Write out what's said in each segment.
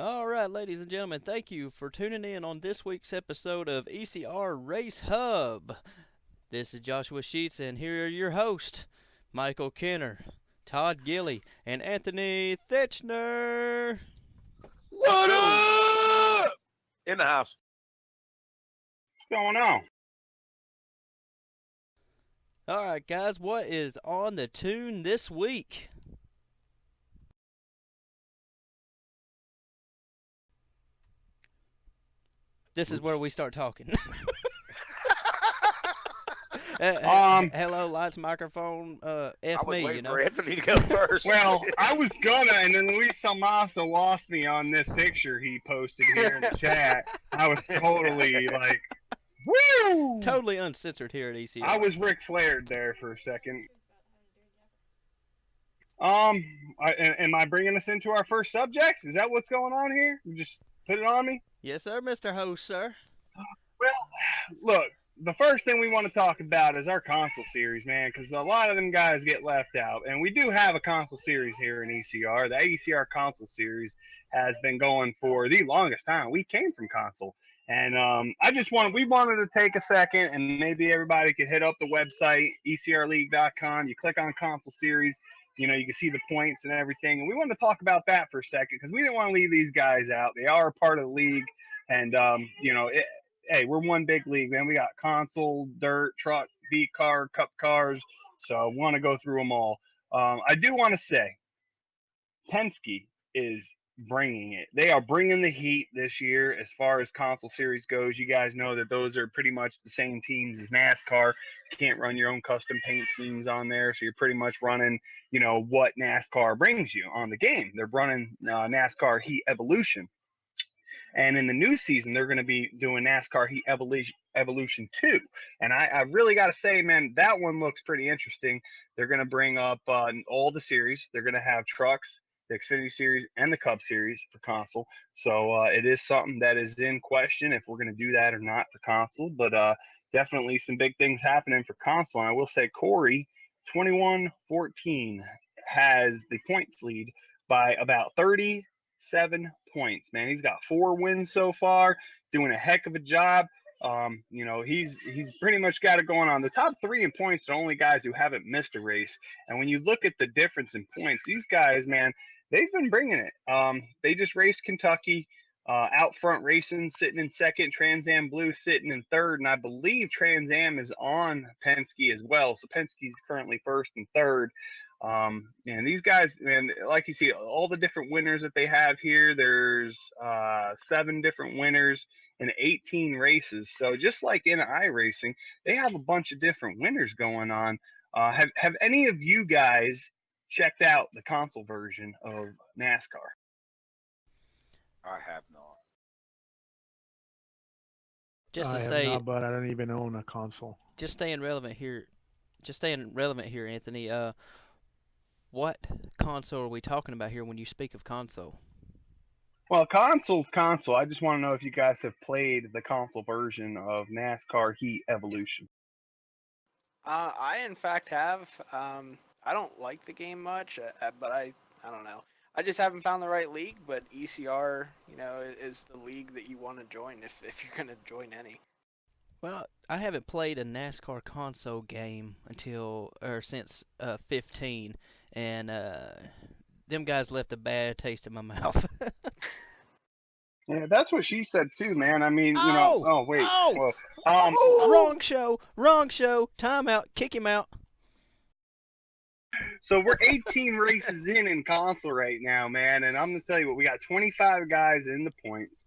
All right, ladies and gentlemen, thank you for tuning in on this week's episode of ECR Race Hub. This is Joshua Sheets, and here are your hosts, Michael Kenner, Todd Gilly, and Anthony Thetchner. What up? In the house. What's going on? All right, guys, what is on the tune this week? This is where we start talking. Hello, lights, microphone, F I was me, waiting you know. for Anthony to go first. Well, I was gonna, and then Luis Almaso lost me on this picture he posted here in the chat. I was totally like, woo! Totally uncensored here at ECR. I was Ric Flaired there for a second. Am I bringing us into our first subject? Is that what's going on here? You just put it on me? Yes, sir, Mr. Host, sir. Well, look, the first thing we want to talk about is our console series, man, because a lot of them guys get left out. And we do have a console series here in ECR. The ECR console series has been going for the longest time. We came from console. And we wanted to take a second, and maybe everybody could hit up the website, ecrleague.com. You click on console series. You know, you can see the points and everything. And we wanted to talk about that for a second because we didn't want to leave these guys out. They are a part of the league. And, hey, we're one big league, man. We got console, dirt, truck, beat car, cup cars. So I want to go through them all. I do want to say Penske is bringing it. They are bringing the heat this year as far as console series goes. You guys know that those are pretty much the same teams as NASCAR. You can't run your own custom paint schemes on there, so you're pretty much running, what NASCAR brings you on the game. They're running NASCAR Heat Evolution. And in the new season, they're going to be doing NASCAR Heat Evolution 2. And I really got to say, man, that one looks pretty interesting. They're going to bring up all the series. They're going to have trucks, the Xfinity Series, and the Cup Series for console. So it is something that is in question if we're going to do that or not for console. But definitely some big things happening for console. And I will say Corey, 21-14, has the points lead by about 37 points, man. He's got 4 wins so far, doing a heck of a job. He's pretty much got it going on. The top 3 in points are only guys who haven't missed a race. And when you look at the difference in points, these guys, man, they've been bringing it. They just raced Kentucky, out front racing, sitting in second, Trans Am Blue sitting in third, and I believe Trans Am is on Penske as well. So Penske's currently first and third. And these guys, man, like you see, all the different winners that they have here, there's 7 different winners in 18 races. So just like in iRacing, they have a bunch of different winners going on. Have any of you guys checked out the console version of NASCAR? I have not. Just I to have stay, not, but I don't even own a console. just staying relevant here. Anthony. What console are we talking about here when you speak of console? Well, console's console. I just want to know if you guys have played the console version of NASCAR Heat Evolution. I in fact have. I don't like the game much, but I don't know. I just haven't found the right league. But ECR, is the league that you want to join if you're gonna join any. Well, I haven't played a NASCAR console game since 15, and them guys left a bad taste in my mouth. Yeah, that's what she said too, man. I mean, Oh! Oh wait. Oh! Well, Wrong show. Time out. Kick him out. so we're 18 races in console right now, man, and I'm gonna tell you what, we got 25 guys in the points.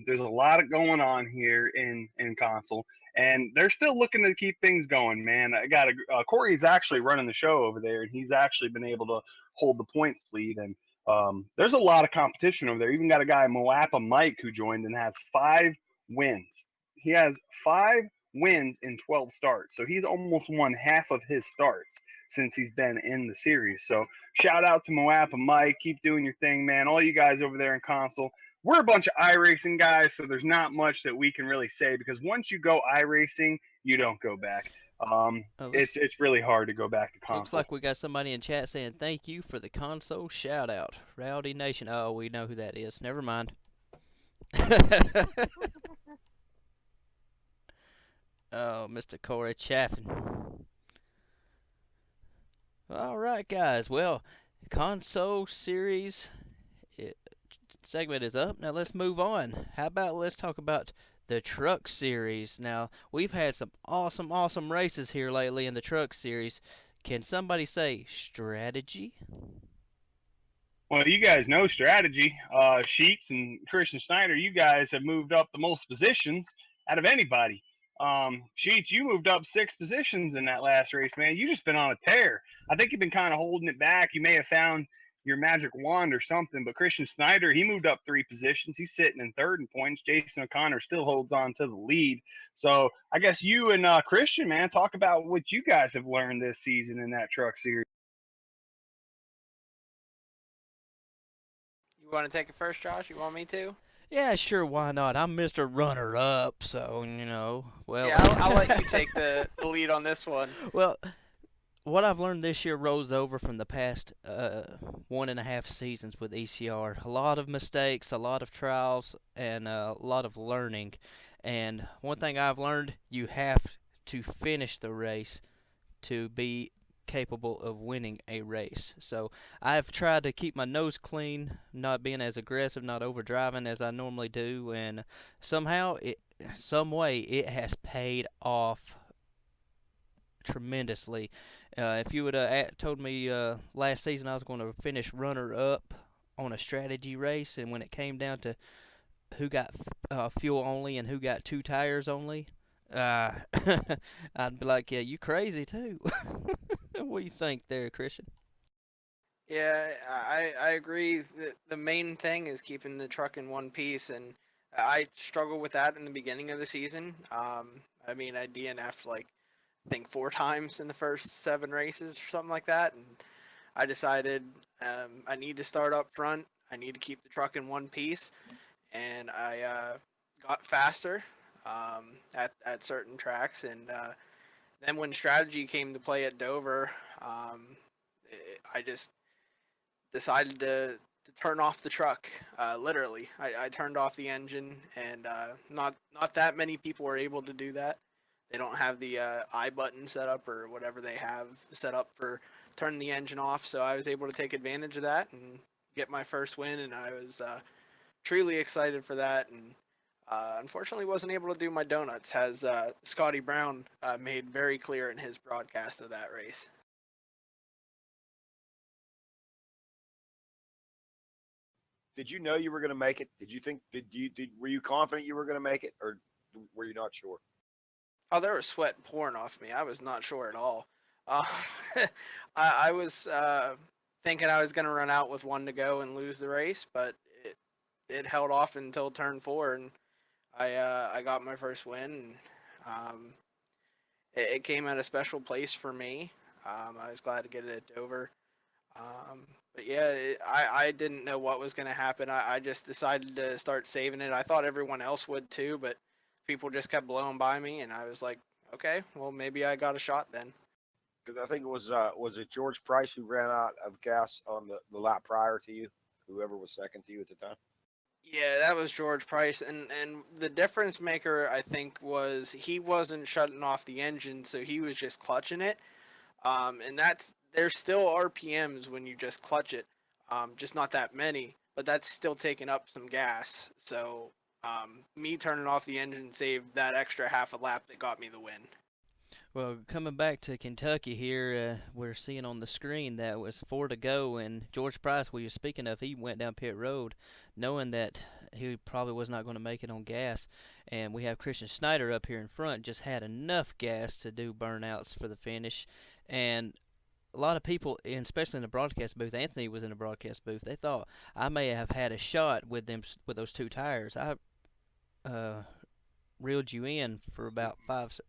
There's a lot of going on here in console, and they're still looking to keep things going, man. I got Corey's actually running the show over there, and he's actually been able to hold the points lead, and there's a lot of competition over there. Even got a guy, Moapa Mike, who joined and has 5 wins. He has 5 wins in 12 starts, so he's almost won half of his starts since he's been in the series. So shout out to Moapa Mike. Keep doing your thing, man. All you guys over there in console. We're a bunch of iRacing guys, so there's not much that we can really say because once you go iRacing, you don't go back. It's really hard to go back to console. Looks like we got somebody in chat saying thank you for the console shout out. Rowdy Nation. Oh, we know who that is. Never mind. Oh, Mr. Corey Chaffin. All right, guys. Well, console series segment is up. Now let's move on. How about let's talk about the truck series. Now, we've had some awesome races here lately in the truck series. Can somebody say strategy? Well, you guys know strategy. Sheets and Christian Snyder, you guys have moved up the most positions out of anybody. Sheets, you moved up 6 positions in that last race, man. You just been on a tear. I think you've been kind of holding it back. You may have found your magic wand or something, but Christian Snyder, he moved up 3 positions. He's sitting in 3rd in points. Jason O'Connor still holds on to the lead. So I guess you and Christian, man, talk about what you guys have learned this season in that truck series. You want to take it first, Josh? You want me to? Yeah, sure, why not? I'm Mr. Runner Up, so, well. Yeah, I'll let you take the lead on this one. Well, what I've learned this year rolls over from the past 1.5 seasons with ECR. A lot of mistakes, a lot of trials, and a lot of learning. And one thing I've learned, you have to finish the race to be capable of winning a race. So I've tried to keep my nose clean, not being as aggressive, not overdriving as I normally do, and somehow, some way, it has paid off tremendously. If you would have told me last season I was going to finish runner-up on a strategy race, and when it came down to who got fuel only and who got 2 tires only, I'd be like, yeah, you crazy too. What do you think there, Christian? Yeah, I agree. The main thing is keeping the truck in one piece, and I struggled with that in the beginning of the season. I mean, I DNF'd like I think 4 times in the first 7 races or something like that, and I decided I need to start up front. I need to keep the truck in one piece, and I got faster at certain tracks, and then when strategy came to play at Dover, I just decided to turn off the truck. Literally, I turned off the engine, and not that many people were able to do that. They don't have the I button set up or whatever they have set up for turning the engine off. So I was able to take advantage of that and get my first win, and I was truly excited for that. And unfortunately, wasn't able to do my donuts, as Scotty Brown made very clear in his broadcast of that race. Did you know you were going to make it? Did you think? Were you confident you were going to make it, or were you not sure? Oh, there was sweat pouring off me. I was not sure at all. I was thinking I was going to run out with 1 to go and lose the race, but it held off until turn 4, and I got my first win. And, it came at a special place for me. I was glad to get it at Dover. But yeah, I didn't know what was going to happen. I just decided to start saving it. I thought everyone else would too, but people just kept blowing by me, and I was like, okay, well, maybe I got a shot then. Because I think it was it George Price who ran out of gas on the lap prior to you, whoever was second to you at the time? Yeah, that was George Price, and the difference maker, I think, was he wasn't shutting off the engine, so he was just clutching it. And there's still RPMs when you just clutch it, just not that many, but that's still taking up some gas. So me turning off the engine saved that extra half a lap that got me the win. Well, coming back to Kentucky here, we're seeing on the screen that was 4 to go, and George Price, we were speaking of, he went down pit road knowing that he probably was not going to make it on gas. And we have Christian Snyder up here in front, just had enough gas to do burnouts for the finish. And a lot of people, and especially in the broadcast booth, Anthony was in the broadcast booth, they thought I may have had a shot with those 2 tires. I reeled you in for about 5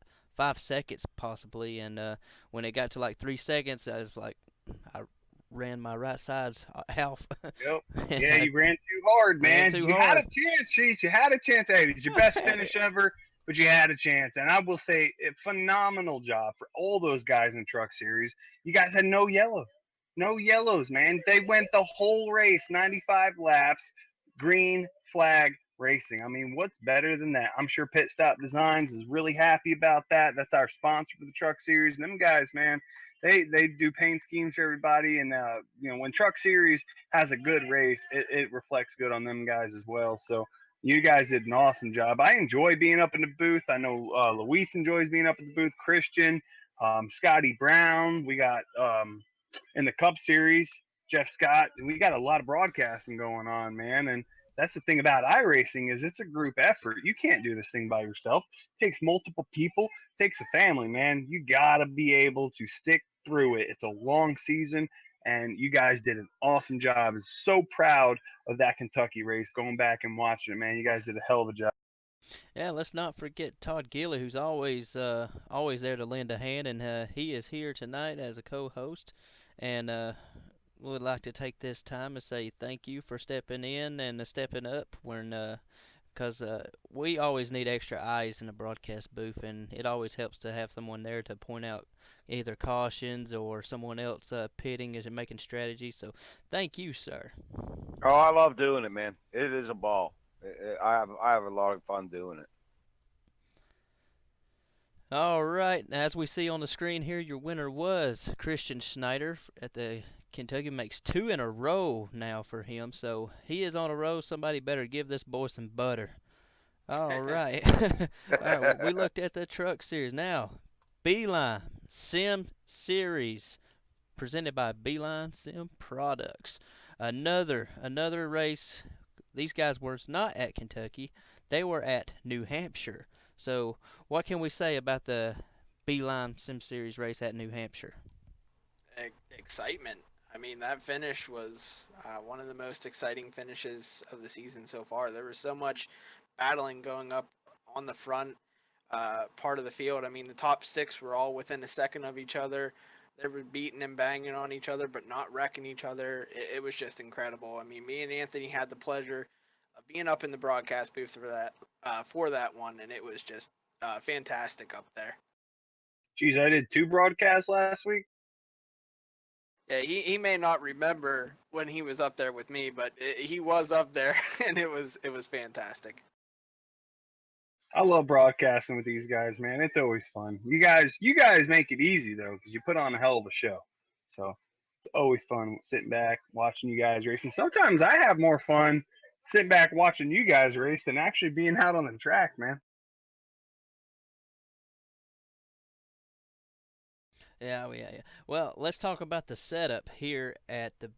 seconds possibly, and when it got to like 3 seconds, I was like, I ran my right side's half. Yep. Yeah, you ran too hard, man. You had a chance, Sheets. You had a chance. Hey, it was your best finish ever. but you had a chance. And I will say, a phenomenal job for all those guys in the Truck Series. You guys had no yellow. No yellows, man. They went the whole race, 95 laps, green flag racing. I mean, what's better than that? I'm sure Pit Stop Designs is really happy about that. That's our sponsor for the Truck Series. And them guys, man, they do paint schemes for everybody. And, when Truck Series has a good race, it reflects good on them guys as well. So you guys did an awesome job. I enjoy being up in the booth. I know Luis enjoys being up in the booth. Christian, Scotty Brown. We got in the Cup Series, Jeff Scott, and we got a lot of broadcasting going on, man. And that's the thing about iRacing is it's a group effort. You can't do this thing by yourself. It takes multiple people. It takes a family, man. You gotta be able to stick through it. It's a long season, and you guys did an awesome job. I'm so proud of that Kentucky race. Going back and watching it, man, you guys did a hell of a job. Yeah, let's not forget Todd Gilly, who's always there to lend a hand, and he is here tonight as a co-host. And we would like to take this time to say thank you for stepping in and stepping up when, because we always need extra eyes in the broadcast booth, and it always helps to have someone there to point out either cautions or someone else pitting and making strategy. So thank you, sir. Oh, I love doing it, man. It is a ball. I have a lot of fun doing it. All right, as we see on the screen here, your winner was Christian Schneider at the Kentucky. Makes 2 in a row now for him, so he is on a roll. Somebody better give this boy some butter. All right. All right, well, we looked at the Truck Series. Now, Beeline Sim Series, presented by Beeline Sim Products. Another race. These guys were not at Kentucky. They were at New Hampshire. So, what can we say about the Beeline Sim Series race at New Hampshire? Excitement. I mean, that finish was one of the most exciting finishes of the season so far. There was so much battling going up on the front part of the field. I mean, the top 6 were all within a second of each other. They were beating and banging on each other, but not wrecking each other. It was just incredible. I mean, me and Anthony had the pleasure of being up in the broadcast booth for that one, and it was just fantastic up there. Geez, I did 2 broadcasts last week. Yeah, he may not remember when he was up there with me, but he was up there, and it was fantastic. I love broadcasting with these guys, man. It's always fun. You guys make it easy though, because you put on a hell of a show. So it's always fun sitting back watching you guys race. And sometimes I have more fun sitting back watching you guys race than actually being out on the track, man. Yeah. Well, let's talk about the setup here at the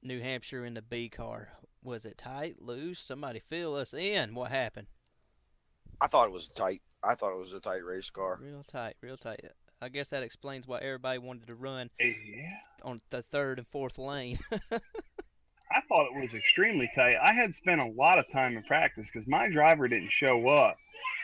New Hampshire in the B car. Was it tight, loose? Somebody fill us in. What happened? I thought it was tight. I thought it was a tight race car. Real tight, real tight. I guess that explains why everybody wanted to run Yeah. on the 3rd and 4th lane. I thought it was extremely tight. I had spent a lot of time in practice because my driver didn't show up,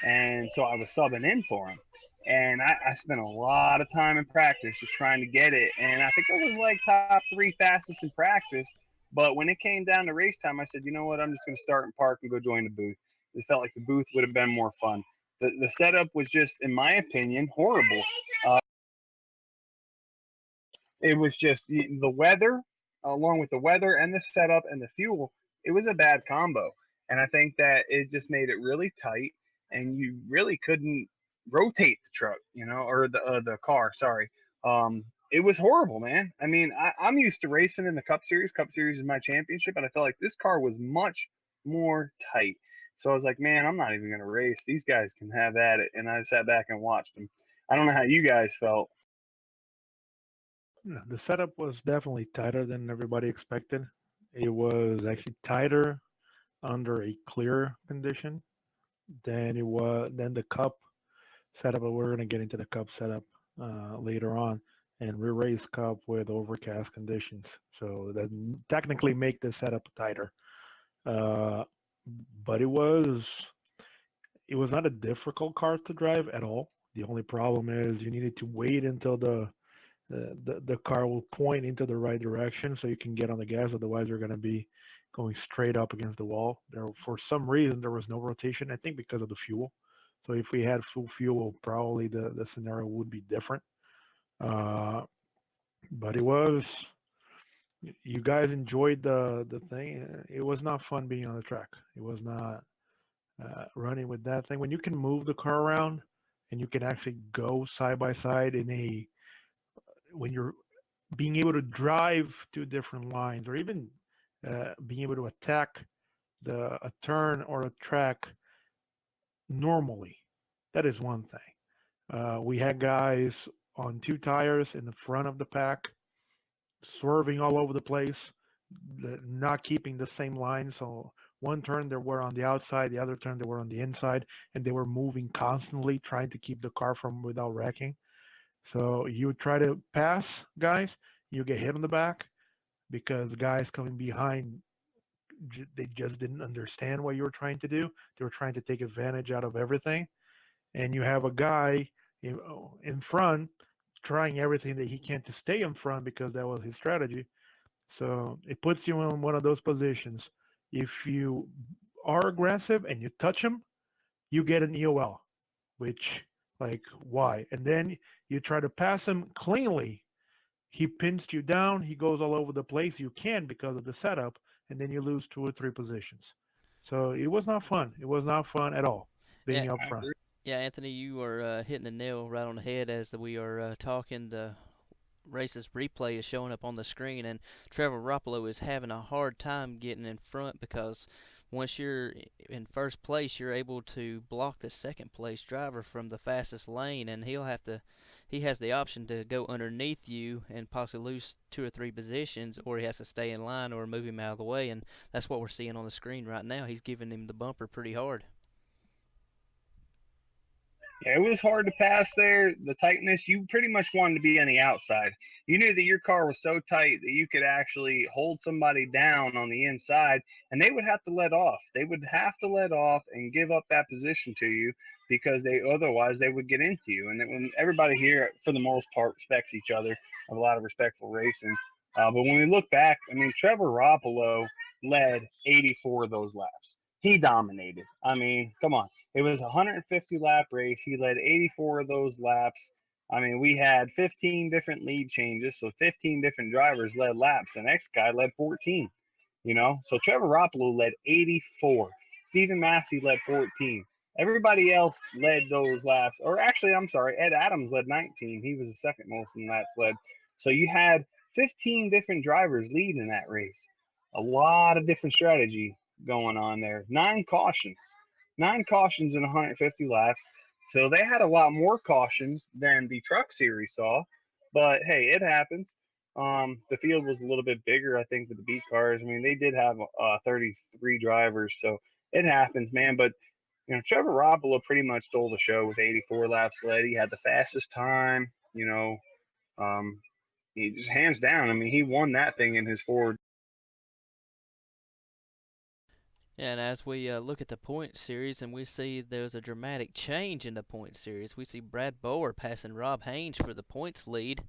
and so I was subbing in for him. And I spent a lot of time in practice just trying to get it. And I think I was like top 3 fastest in practice. But when it came down to race time, I said, you know what? I'm just going to start and park and go join the booth. It felt like the booth would have been more fun. The setup was just, in my opinion, horrible. It was just the weather, along with the weather and the setup and the fuel. It was a bad combo, and I think that it just made it really tight, and you really couldn't rotate the truck, or the car. Sorry. It was horrible, man. I mean, I'm used to racing in the Cup Series. Cup Series is my championship, and I felt like this car was much more tight. So I was like, man, I'm not even going to race. These guys can have at it. And I sat back and watched them. I don't know how you guys felt. No, the setup was definitely tighter than everybody expected. It was actually tighter under a clear condition than the cup setup. But we're going to get into the cup setup later on, and we race cup with overcast conditions, so that technically make the setup tighter. But it was not a difficult car to drive at all. The only problem is you needed to wait until the car will point into the right direction so you can get on the gas. Otherwise, you're going to be going straight up against the wall. For some reason, there was no rotation. I think because of the fuel. So if we had full fuel, probably the scenario would be different. Uh, but it was, you guys enjoyed the thing. It was not fun being on the track. It was not running with that thing. When you can move the car around and you can actually go side by side when you're being able to drive to different lines, or even being able to attack a turn or a track normally, that is one thing. We had guys on two tires in the front of the pack, swerving all over the place, not keeping the same line. So one turn they were on the outside, the other turn they were on the inside, and they were moving constantly, trying to keep the car from without wrecking. So you try to pass guys, you get hit on the back because guys coming behind, they just didn't understand what you were trying to do. They were trying to take advantage out of everything, and you have a guy in front trying everything that he can to stay in front because that was his strategy. So it puts you in one of those positions. If you are aggressive and you touch him, you get an EOL, which, like, why? And then you try to pass him cleanly. He pins you down. He goes all over the place. You can because of the setup, and then you lose 2 or 3 positions. So it was not fun. It was not fun at all Yeah, being up I front. agree. yeah, Anthony, you are hitting the nail right on the head as we are talking. The race's replay is showing up on the screen, and Trevor Ruppolo is having a hard time getting in front because once you're in first place, you're able to block the second place driver from the fastest lane, and he has the option to go underneath you and possibly lose 2 or 3 positions, or he has to stay in line or move him out of the way, and that's what we're seeing on the screen right now. He's giving him the bumper pretty hard. Yeah, it was hard to pass there. The tightness, you pretty much wanted to be on the outside. You knew that your car was so tight that you could actually hold somebody down on the inside, and they would have to let off. They would have to let off and give up that position to you because they otherwise they would get into you. And when everybody here, for the most part, respects each other, have a lot of respectful racing. But when we look back, I mean, Trevor Roppolo led 84 of those laps. He dominated. I mean, come on. It was a 150 lap race. He led 84 of those laps. I mean, we had 15 different lead changes, so 15 different drivers led laps. The next guy led 14. So Trevor Roppolo led 84. Stephen Massey led 14. Everybody else led those laps, or actually, I'm sorry, Ed Adams led 19. He was the second most in laps led. So you had 15 different drivers lead in that race. A lot of different strategy going on there. 9 cautions in 150 laps. So they had a lot more cautions than the truck series saw. But hey, it happens. The field was a little bit bigger, I think, with the beat cars. I mean, they did have 33 drivers, so it happens, man. But Trevor Roppolo pretty much stole the show with 84 laps led. He had the fastest time. Um, he just hands down. I mean, he won that thing in his Ford. And as we look at the point series and we see there's a dramatic change in the point series, we see Brad Bower passing Rob Haynes for the points lead.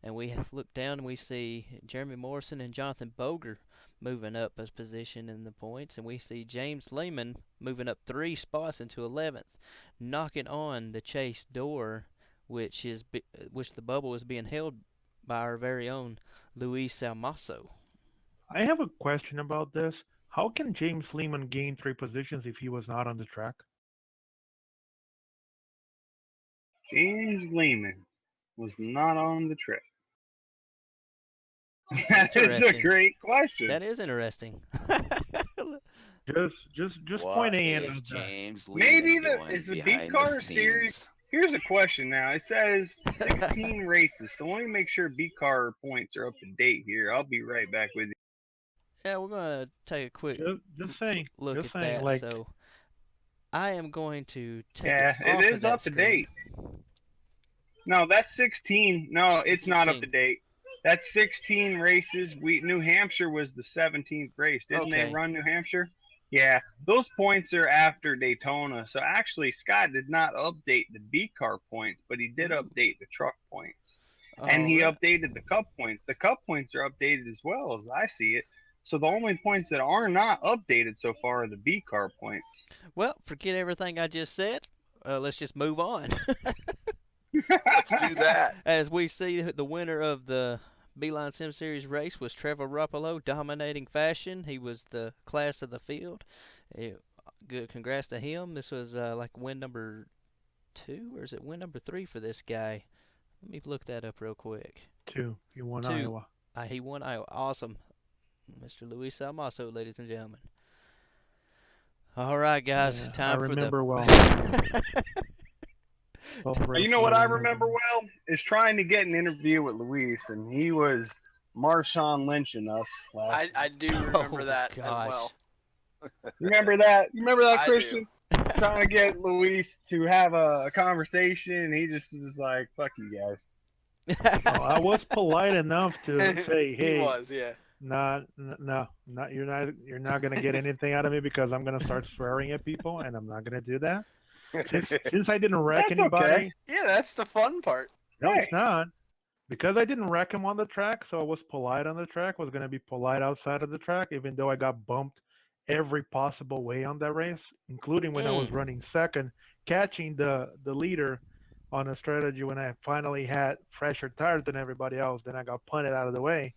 And we look down and we see Jeremy Morrison and Jonathan Boger moving up a position in the points. And we see James Lehman moving up 3 spots into 11th, knocking on the chase door, which the bubble is being held by our very own Luis Salmaso. I have a question about this. How can James Lehman gain 3 positions if he was not on the track? James Lehman was not on the trip. That is a Interesting. great question. That is interesting. Just What pointing is out that. James Maybe Lehman doing is the beat behind the car series. scenes? Here's a question now. It says 16 races, so let me make sure beat car points are up to date here. I'll be right back with you. Yeah, we're going to take a quick Just saying. look Just at saying. that. Like, So I am going to take Yeah, it it off of is that up to screen. date. No, that's 16. No, it's not up to 16. date. That's 16 races. New Hampshire was the 17th race. Didn't they Okay. run New Hampshire? Yeah, those points are after Daytona. So actually, Scott did not update the B car points, but he did Ooh. update the truck points. And All he right. updated the cup points. The cup points are updated as well, as I see it. So the only points that are not updated so far are the B car points. Well, forget everything I just said. let's just move on. Let's do that. As we see, the winner of the Beeline Sim Series race was Trevor Ruppolo, dominating fashion. He was the class of the field. Good, congrats to him. This was like win number 2, or is it win number 3 for this guy? Let me look that up real quick. 2. He won 2. Iowa. He won Iowa. Awesome. Mr. Luis Almaso, ladies and gentlemen. All right, guys. Yeah, Time I for remember well. Both You races know what I remember remember well is trying to get an interview with Luis, and he was Marshawn Lynching us last. I do remember Oh, that gosh. as well. Remember that? You remember that, I Christian? Trying to get Luis to have a conversation, and he just was like, "Fuck you guys." Oh, I was polite enough to say, "Hey, He was, yeah. no, you're not gonna get anything out of me because I'm gonna start swearing at people, and I'm not gonna do that." Since I didn't wreck That's anybody, okay. Yeah, that's the fun part. no, Hey. it's not. Because I didn't wreck him on the track, so I was polite on the track. Was gonna be polite outside of the track, even though I got bumped every possible way on that race, including when I was running second, catching the leader on a strategy when I finally had fresher tires than everybody else. Then I got punted out of the way.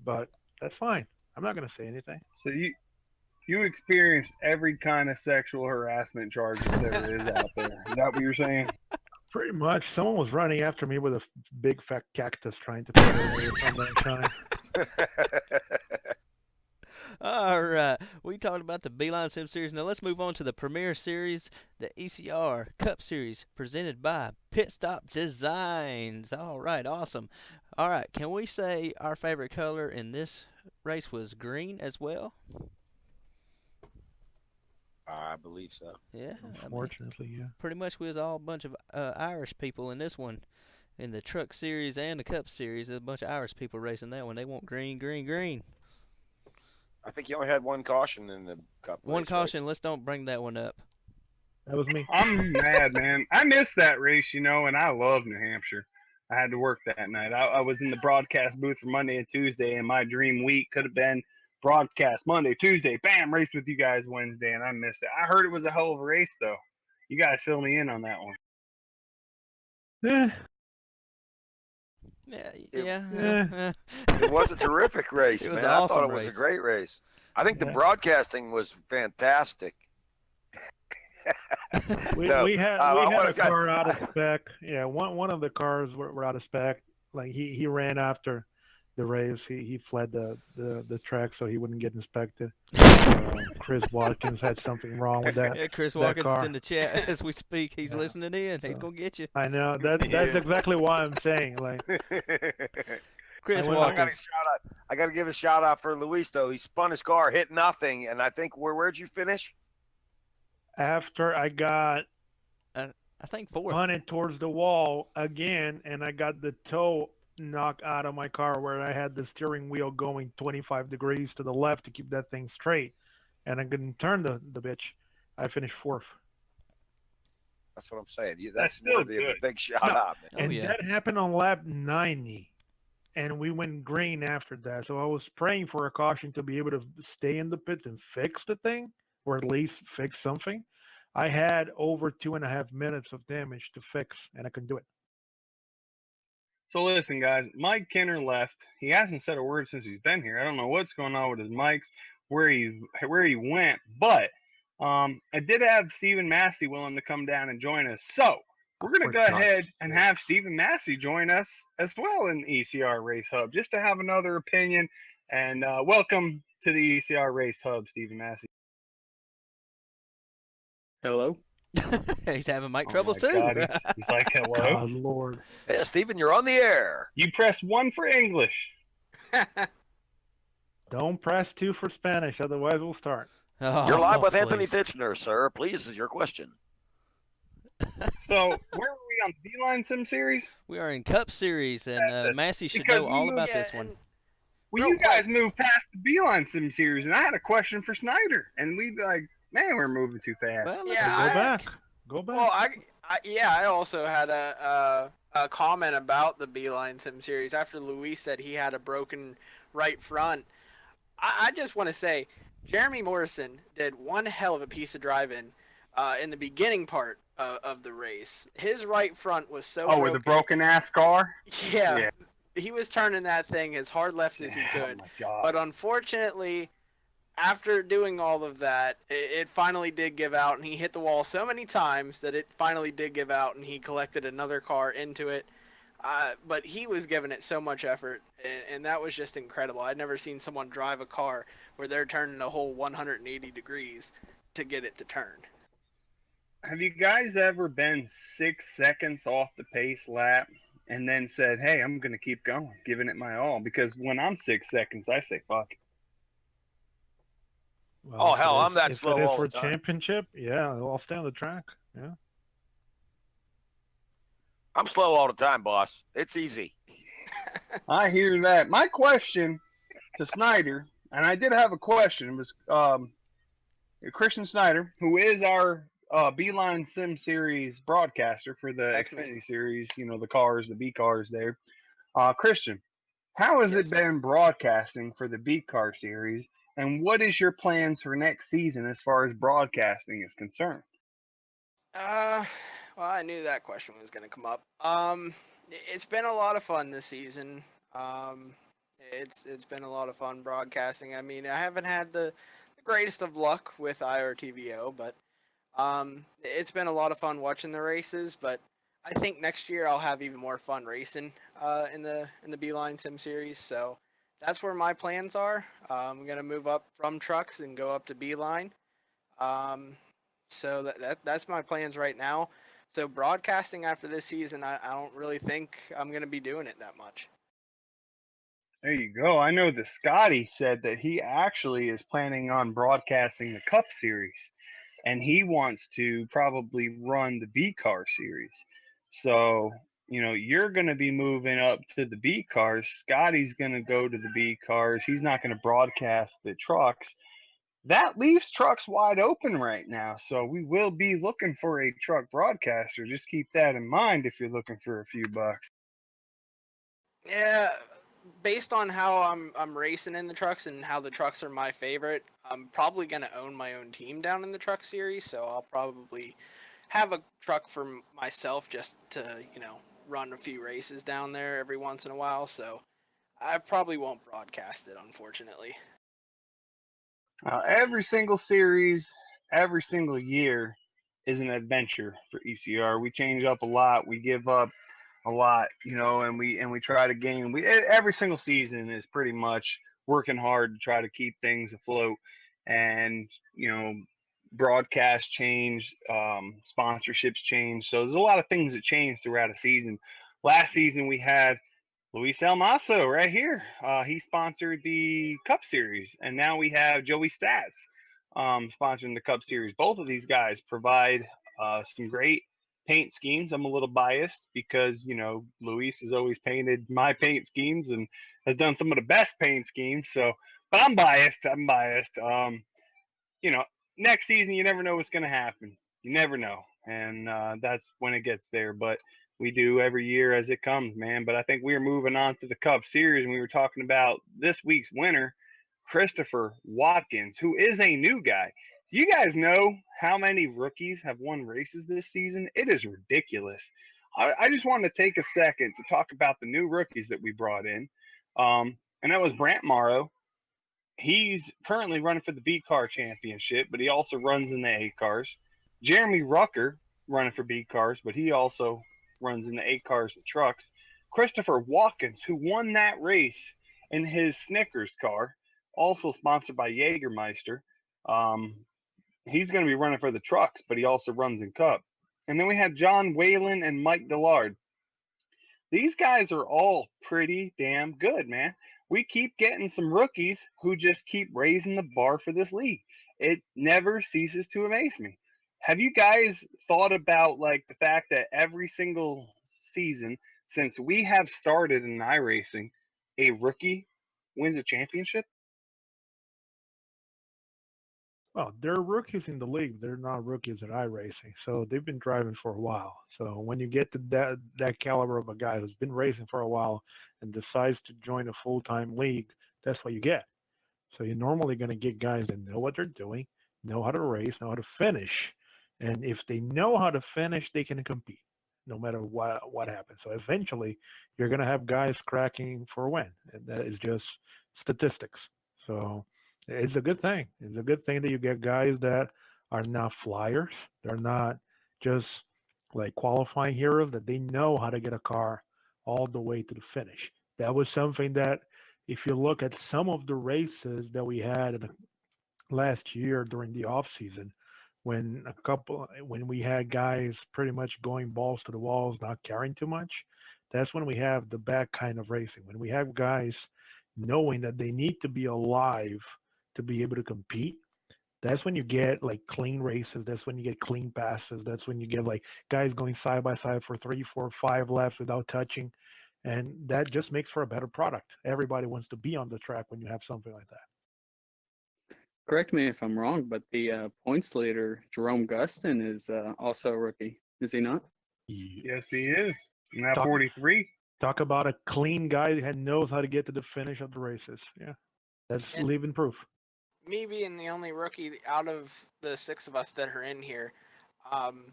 But that's fine. I'm not gonna say anything. So you experienced every kind of sexual harassment charge that there is out there. Is that what you're saying? Pretty much. Someone was running after me with a big fat cactus trying to put it away from that shine. All right. We talked about the Beeline Sim Series. Now let's move on to the Premier Series, the ECR Cup Series, presented by Pit Stop Designs. All right. Awesome. All right. Can we say our favorite color in this race was green as well? I believe so. Yeah. I mean, Unfortunately, yeah. pretty much we was all a bunch of Irish people in this one. In the Truck Series and the Cup Series, there's a bunch of Irish people racing that one. They want green, green, green. I think you only had one caution in the cup. One race, caution. Let's don't bring that one up. That was me. I'm mad, man. I missed that race, and I love New Hampshire. I had to work that night. I was in the broadcast booth for Monday and Tuesday, and my dream week could have been broadcast Monday, Tuesday, bam, race with you guys Wednesday, and I missed it. I heard it was a hell of a race, though. You guys fill me in on that one. Eh, Yeah, yeah. It was a terrific race, It was man. an I awesome thought it was a race. great race. I think the Yeah. broadcasting was fantastic. We No, had I a wanna- car out of spec. Yeah, one of the cars were out of spec. Like he ran after the race. He fled the track so he wouldn't get inspected. Chris Watkins had something wrong with that. Yeah, Chris that Watkins is car. in the chat as we speak. He's Yeah. listening in. He's So- gonna get you. I know that's Yeah. exactly why I'm saying like Chris went- Watkins. I got to give a shout out for Luis though. He spun his car, hit nothing, and I think where'd you finish? after I got I think 4th. punted towards the wall again, and I got the toe knocked out of my car where I had the steering wheel going 25 degrees to the left to keep that thing straight, and I couldn't turn the bitch. I finished 4th. That's what I'm saying. That's That's still worthy of a good. big shout No. out, man. Oh, And yeah. that happened on lap 90, and we went green after that. So I was praying for a caution to be able to stay in the pit and fix the thing, or at least fix something. I had over 2.5 minutes of damage to fix, and I couldn't do it. So listen, guys, Mike Kenner left. He hasn't said a word since he's been here. I don't know what's going on with his mics, where he went, but I did have Stephen Massey willing to come down and join us. So we're gonna go For ahead God's and sake. have Stephen Massey join us as well in the ECR Race Hub, just to have another opinion. And welcome to the ECR Race Hub, Stephen Massey. Hello. He's having mic Oh troubles my too. God, he's like, hello. God, Lord. Hey, Stephen, you're on the air. You press 1 for English. Don't press 2 for Spanish, otherwise we'll start. Oh, You're live with Anthony please. Titchener, sir. Please, is your question. So where were we on the Beeline Sim series? We are in Cup Series, and That's it. Massey should Because know we all moved- about Yeah, this one. and Well, Real you guys moved past the Beeline Sim series, and I had a question for Snyder, and we'd be like, man, we're moving too fast. Well, let's Yeah, go Go I- back. Go back. Well, I also had a comment about the Beeline Sim series after Luis said he had a broken right front. I just want to say, Jeremy Morrison did one hell of a piece of driving. in the beginning part of the race. His right front was so Oh, with the broken ass car. Yeah, Yeah. he was turning that thing as hard left as he Oh could. my god. But unfortunately, after doing all of that, it finally did give out, and he hit the wall so many times that it finally did give out, and he collected another car into it. But he was giving it so much effort, and that was just incredible. I'd never seen someone drive a car where they're turning a whole 180 degrees to get it to turn. Have you guys ever been 6 seconds off the pace lap and then said, "Hey, I'm going to keep going, giving it my all"? Because when I'm 6 seconds, I say, "Fuck it." Well, Oh if it hell, I'm is, that if slow it is all for the time. championship, yeah, I'll stay on the track. Yeah. I'm slow all the time, boss. It's easy. I hear that. My question to Snyder, and I did have a question, was Christian Snyder, who is our Beeline Sim Series broadcaster for the That's me. Xfinity Series, the cars, the B cars there. Christian, how has it Yes. been broadcasting for the B car series, and what is your plans for next season as far as broadcasting is concerned? Uh, well, I knew that question was going to come up. It's been a lot of fun this season. Um, it's been a lot of fun broadcasting. I mean, I haven't had the greatest of luck with IRTVO, but it's been a lot of fun watching the races. But I think next year I'll have even more fun racing in the Beeline Sim series. So that's where my plans are. I'm gonna move up from trucks and go up to Beeline. Um, so that's my plans right now. So broadcasting after this season, I don't really think I'm gonna be doing it that much. There you go. I know that Scotty said that he actually is planning on broadcasting the Cup Series, and he wants to probably run the B car series. So, you're going to be moving up to the B cars. Scotty's going to go to the B cars. He's not going to broadcast the trucks. That leaves trucks wide open right now. So, we will be looking for a truck broadcaster. Just keep that in mind if you're looking for a few bucks. Yeah, based on how I'm racing in the trucks and how the trucks are my favorite, I'm probably gonna own my own team down in the truck series. So I'll probably have a truck for myself just to run a few races down there every once in a while. So I probably won't broadcast it, unfortunately. Every single series, every single year is an adventure for ECR. We change up a lot. We give up a lot, and we try to gain. Every single season is pretty much working hard to try to keep things afloat, and broadcast change, sponsorships change. So there's a lot of things that change throughout a season. Last season we had Luis Almaso right here. He sponsored the Cup Series, and now we have Joey Stats sponsoring the Cup Series. Both of these guys provide some great paint schemes. I'm a little biased because Luis has always painted my paint schemes and has done some of the best paint schemes. So, but I'm biased. I'm biased. You know, Next season you never know what's going to happen. You never know, and that's when it gets there. But we do every year as it comes, man. But I think we are moving on to the Cup Series, and we were talking about this week's winner, Christopher Watkins, who is a new guy. Do you guys know how many rookies have won races this season? It is ridiculous. I just wanted to take a second to talk about the new rookies that we brought in. And that was Brant Morrow. He's currently running for the B car championship, but he also runs in the A cars. Jeremy Rucker running for B cars, but he also runs in the A cars and trucks. Christopher Watkins, who won that race in his Snickers car, also sponsored by Jägermeister. He's going to be running for the trucks, but he also runs in Cup. And then we have John Whalen and Mike Dillard. These guys are all pretty damn good, man. We keep getting some rookies who just keep raising the bar for this league. It never ceases to amaze me. Have you guys thought about like the fact that every single season since we have started in iRacing, a rookie wins a championship? Well, they're rookies in the league. They're not rookies at iRacing, so they've been driving for a while. So when you get to that caliber of a guy who's been racing for a while and decides to join a full-time league, that's what you get. So you're normally going to get guys that know what they're doing, know how to race, know how to finish, And if they know how to finish, they can compete no matter what happens. So eventually, you're going to have guys cracking for a win. And that is just statistics. So it's a good thing. It's a good thing that you get guys that are not flyers. They're not just like qualifying heroes, that they know how to get a car all the way to the finish. That was something that, if you look at some of the races that we had in the last year during the off season, when we had guys pretty much going balls to the walls, not caring too much, that's when we have the bad kind of racing. When we have guys knowing that they need to be alive to be able to compete, that's when you get like clean races. That's when you get clean passes. That's when you get like guys going side by side for 3, 4, 5 laps without touching. And that just makes for a better product. Everybody wants to be on the track when you have something like that. Correct me if I'm wrong, but the points leader, Jerome Gustin, is also a rookie. Is he not? Yes, he is. Now Talk, 43. talk about a clean guy that knows how to get to the finish of the races. Yeah, that's And living proof. me being the only rookie out of the 6 of us that are in here, um,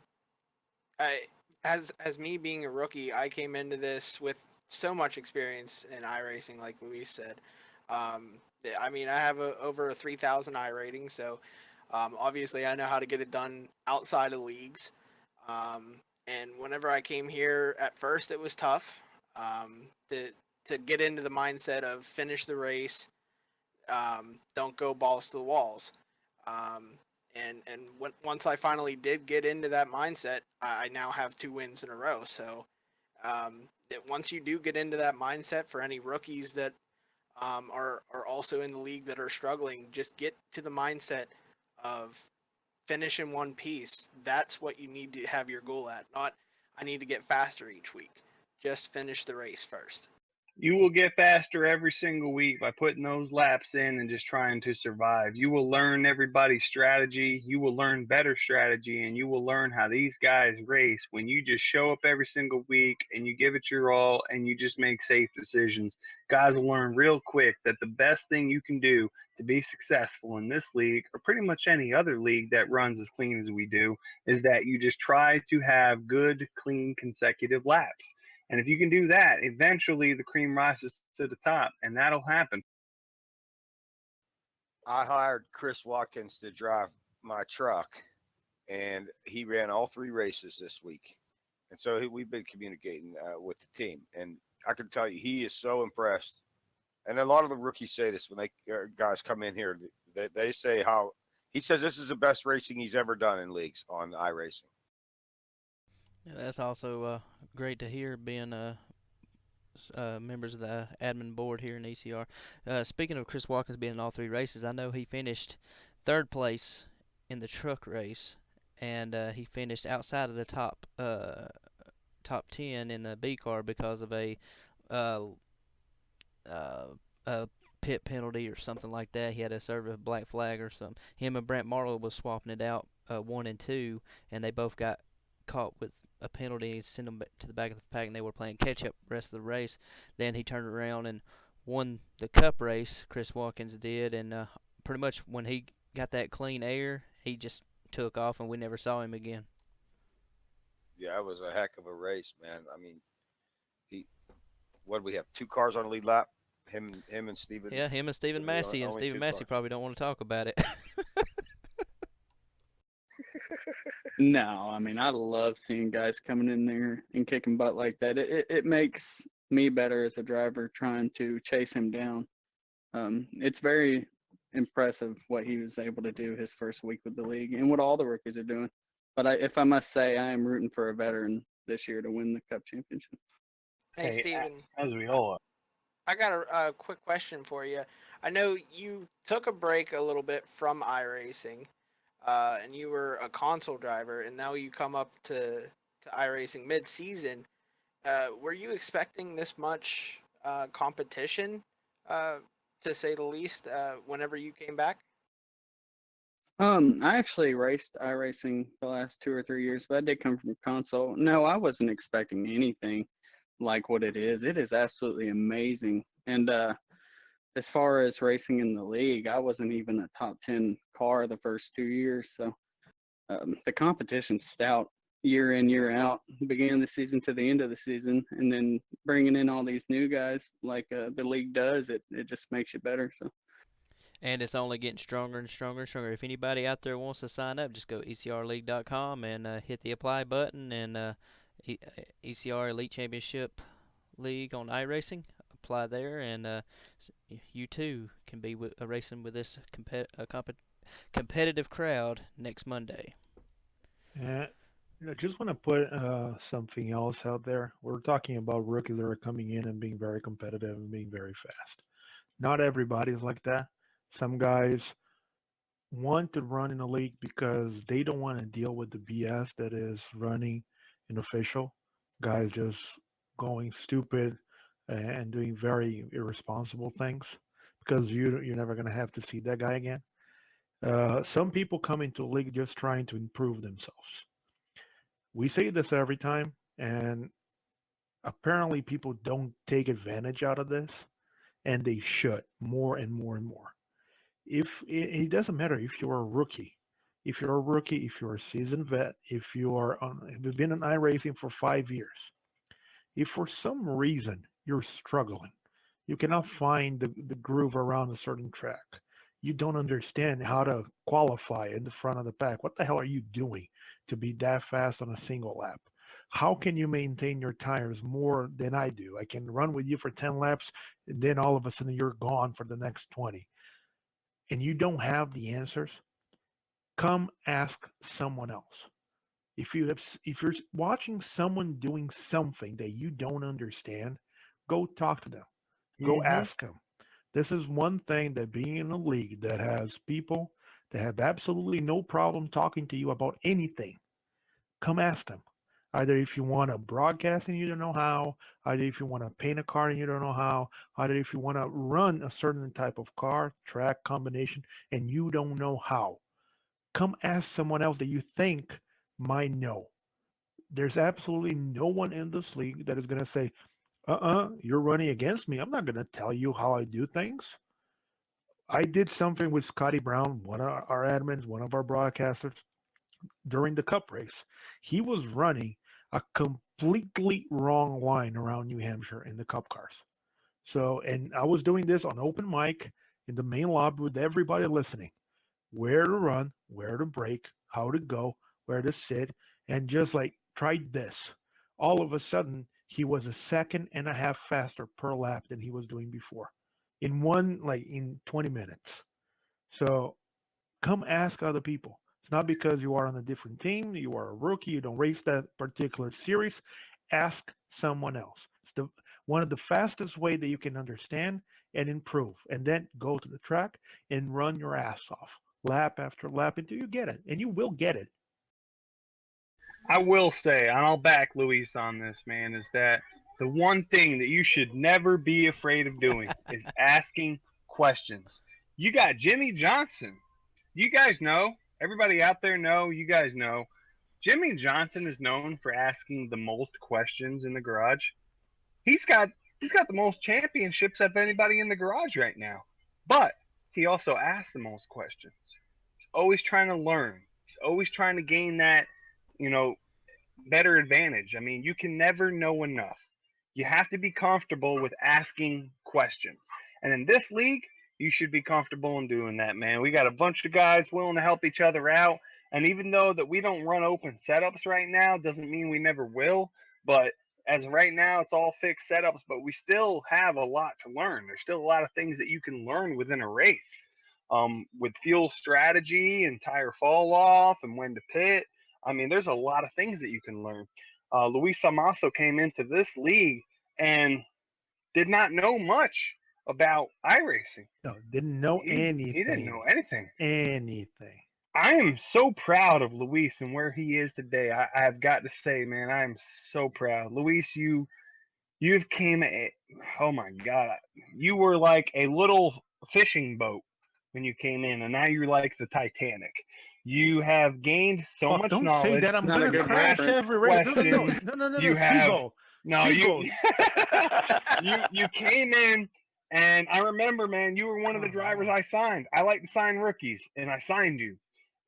I, as me being a rookie, I came into this with so much experience in iRacing, like Luis said. I mean, I have over a 3,000 I rating, so obviously I know how to get it done outside of leagues. And whenever I came here, at first it was tough to get into the mindset of finish the race, don't go balls to the walls. Um, and once I finally did get into that mindset, I now have 2 wins in a row. So once you do get into that mindset, for any rookies that are also in the league that are struggling, just get to the mindset of finish in one piece. That's what you need to have your goal at. Not I need to get faster each week. Just finish the race first. You will get faster every single week by putting those laps in and just trying to survive. You will learn everybody's strategy. You will learn better strategy, and you will learn how these guys race when you just show up every single week and you give it your all and you just make safe decisions. Guys will learn real quick that the best thing you can do to be successful in this league, or pretty much any other league that runs as clean as we do, is that you just try to have good, clean, consecutive laps. And if you can do that, eventually the cream rises to the top, and that'll happen. I hired Chris Watkins to drive my truck, and he ran all 3 races this week. And so we've been communicating with the team, and I can tell you he is so impressed. And a lot of the rookies say this when guys come in here. They say how he says this is the best racing he's ever done in leagues on iRacing. Yeah, that's also great to hear, being members of the admin board here in ECR. Speaking of Chris Watkins being in all 3 races, I know he finished 3rd place in the truck race, and he finished outside of the top 10 in the B car because of uh, a pit penalty or something like that. He had to serve a black flag or something. Him and Brent Marlowe was swapping it out, 1 and 2, and they both got caught with a penalty and sent them to the back of the pack, and they were playing catch up the rest of the race. Then he turned around and won the cup race. Chris Watkins did, and pretty much when he got that clean air, he just took off, and we never saw him again. Yeah, it was a heck of a race, man. I mean, what did we have? 2 cars on the lead lap. Him and Steven. Yeah, him and Stephen The Massey, and only Stephen 2 Massey cars. probably don't want to talk about it. No, I mean, I love seeing guys coming in there and kicking butt like that. It makes me better as a driver trying to chase him down. It's very impressive what he was able to do his first week with the league and what all the rookies are doing. But if I must say, I am rooting for a veteran this year to win the Cup championship. Hey, Steven, as we all are. I got a quick question for you. I know you took a break a little bit from iRacing, and you were a console driver, and now you come up to iRacing mid-season. Were you expecting this much competition, to say the least, whenever you came back? I actually raced iRacing the last 2 or 3 years, but I did come from console. No, I wasn't expecting anything like what it is. It is absolutely amazing. And as far as racing in the league, I wasn't even a top 10 car the first 2 years. So The competition's stout year in, year out, beginning of the season to the end of the season, and then bringing in all these new guys like the league does, it just makes you better. So. And it's only getting stronger and stronger and stronger. If anybody out there wants to sign up, just go ecrleague.com and hit the apply button, and ECR Elite Championship League on iRacing. Apply there, and you too can be racing with this competitive crowd next Monday. Yeah, I just want to put something else out there. We're talking about rookies that are coming in and being very competitive and being very fast. Not everybody's like that. Some guys want to run in a league because they don't want to deal with the BS that is running an official. Guys just going stupid and doing very irresponsible things because you're never going to have to see that guy again. Some people come into a league just trying to improve themselves. We say this every time, and apparently people don't take advantage out of this, and they should more and more and more. If it doesn't matter if you're a rookie, if you're a rookie, if you're a seasoned vet, if you've been in iRacing for 5 years, if for some reason you're struggling, you cannot find the groove around a certain track, you don't understand how to qualify in the front of the pack. What the hell are you doing to be that fast on a single lap? How can you maintain your tires more than I do? I can run with you for 10 laps, and then all of a sudden you're gone for the next 20. And you don't have the answers, come ask someone else. If you're watching someone doing something that you don't understand, go talk to them. Go ask them. This is one thing that being in a league that has people that have absolutely no problem talking to you about anything, come ask them. Either if you want to broadcast and you don't know how, either if you want to paint a car and you don't know how, either if you want to run a certain type of car, track combination, and you don't know how. Come ask someone else that you think might know. There's absolutely no one in this league that is going to say, you're running against me. I'm not going to tell you how I do things. I did something with Scotty Brown, one of our admins, one of our broadcasters, during the cup race. He was running a completely wrong line around New Hampshire in the cup cars. So, and I was doing this on open mic in the main lobby with everybody listening. Where to run, where to brake, how to go, where to sit, and just like try this. All of a sudden, he was a second and a half faster per lap than he was doing before. In 20 minutes. So come ask other people. It's not because you are on a different team, you are a rookie, you don't race that particular series. Ask someone else. It's one of the fastest way that you can understand and improve. And then go to the track and run your ass off, lap after lap until you get it. And you will get it. I will say, and I'll back Luis on this, man, is that the one thing that you should never be afraid of doing is asking questions. You got Jimmy Johnson. You guys know, everybody out there know, you guys know, Jimmy Johnson is known for asking the most questions in the garage. He's got the most championships of anybody in the garage right now. But he also asks the most questions. He's always trying to learn. He's always trying to gain that, better advantage. I mean, you can never know enough. You have to be comfortable with asking questions. And in this league, you should be comfortable in doing that, man. We got a bunch of guys willing to help each other out. And even though that we don't run open setups right now, doesn't mean we never will. But as of right now, it's all fixed setups, but we still have a lot to learn. There's still a lot of things that you can learn within a race. With fuel strategy and tire fall off and when to pit. I mean, there's a lot of things that you can learn. Luis Amaso came into this league and did not know much about iRacing. No, didn't know anything. He didn't know anything. Anything. I am so proud of Luis and where he is today. I've got to say, man, I am so proud. Luis, you've came. Oh my God, you were like a little fishing boat when you came in, and now you're like the Titanic. You have gained so much don't knowledge. Say that. I'm Not a going to good crash reference. every race. Questions. No. You have Speedball. no. Speedballs. You came in, and I remember, man, you were one of the drivers I signed. I like to sign rookies, and I signed you.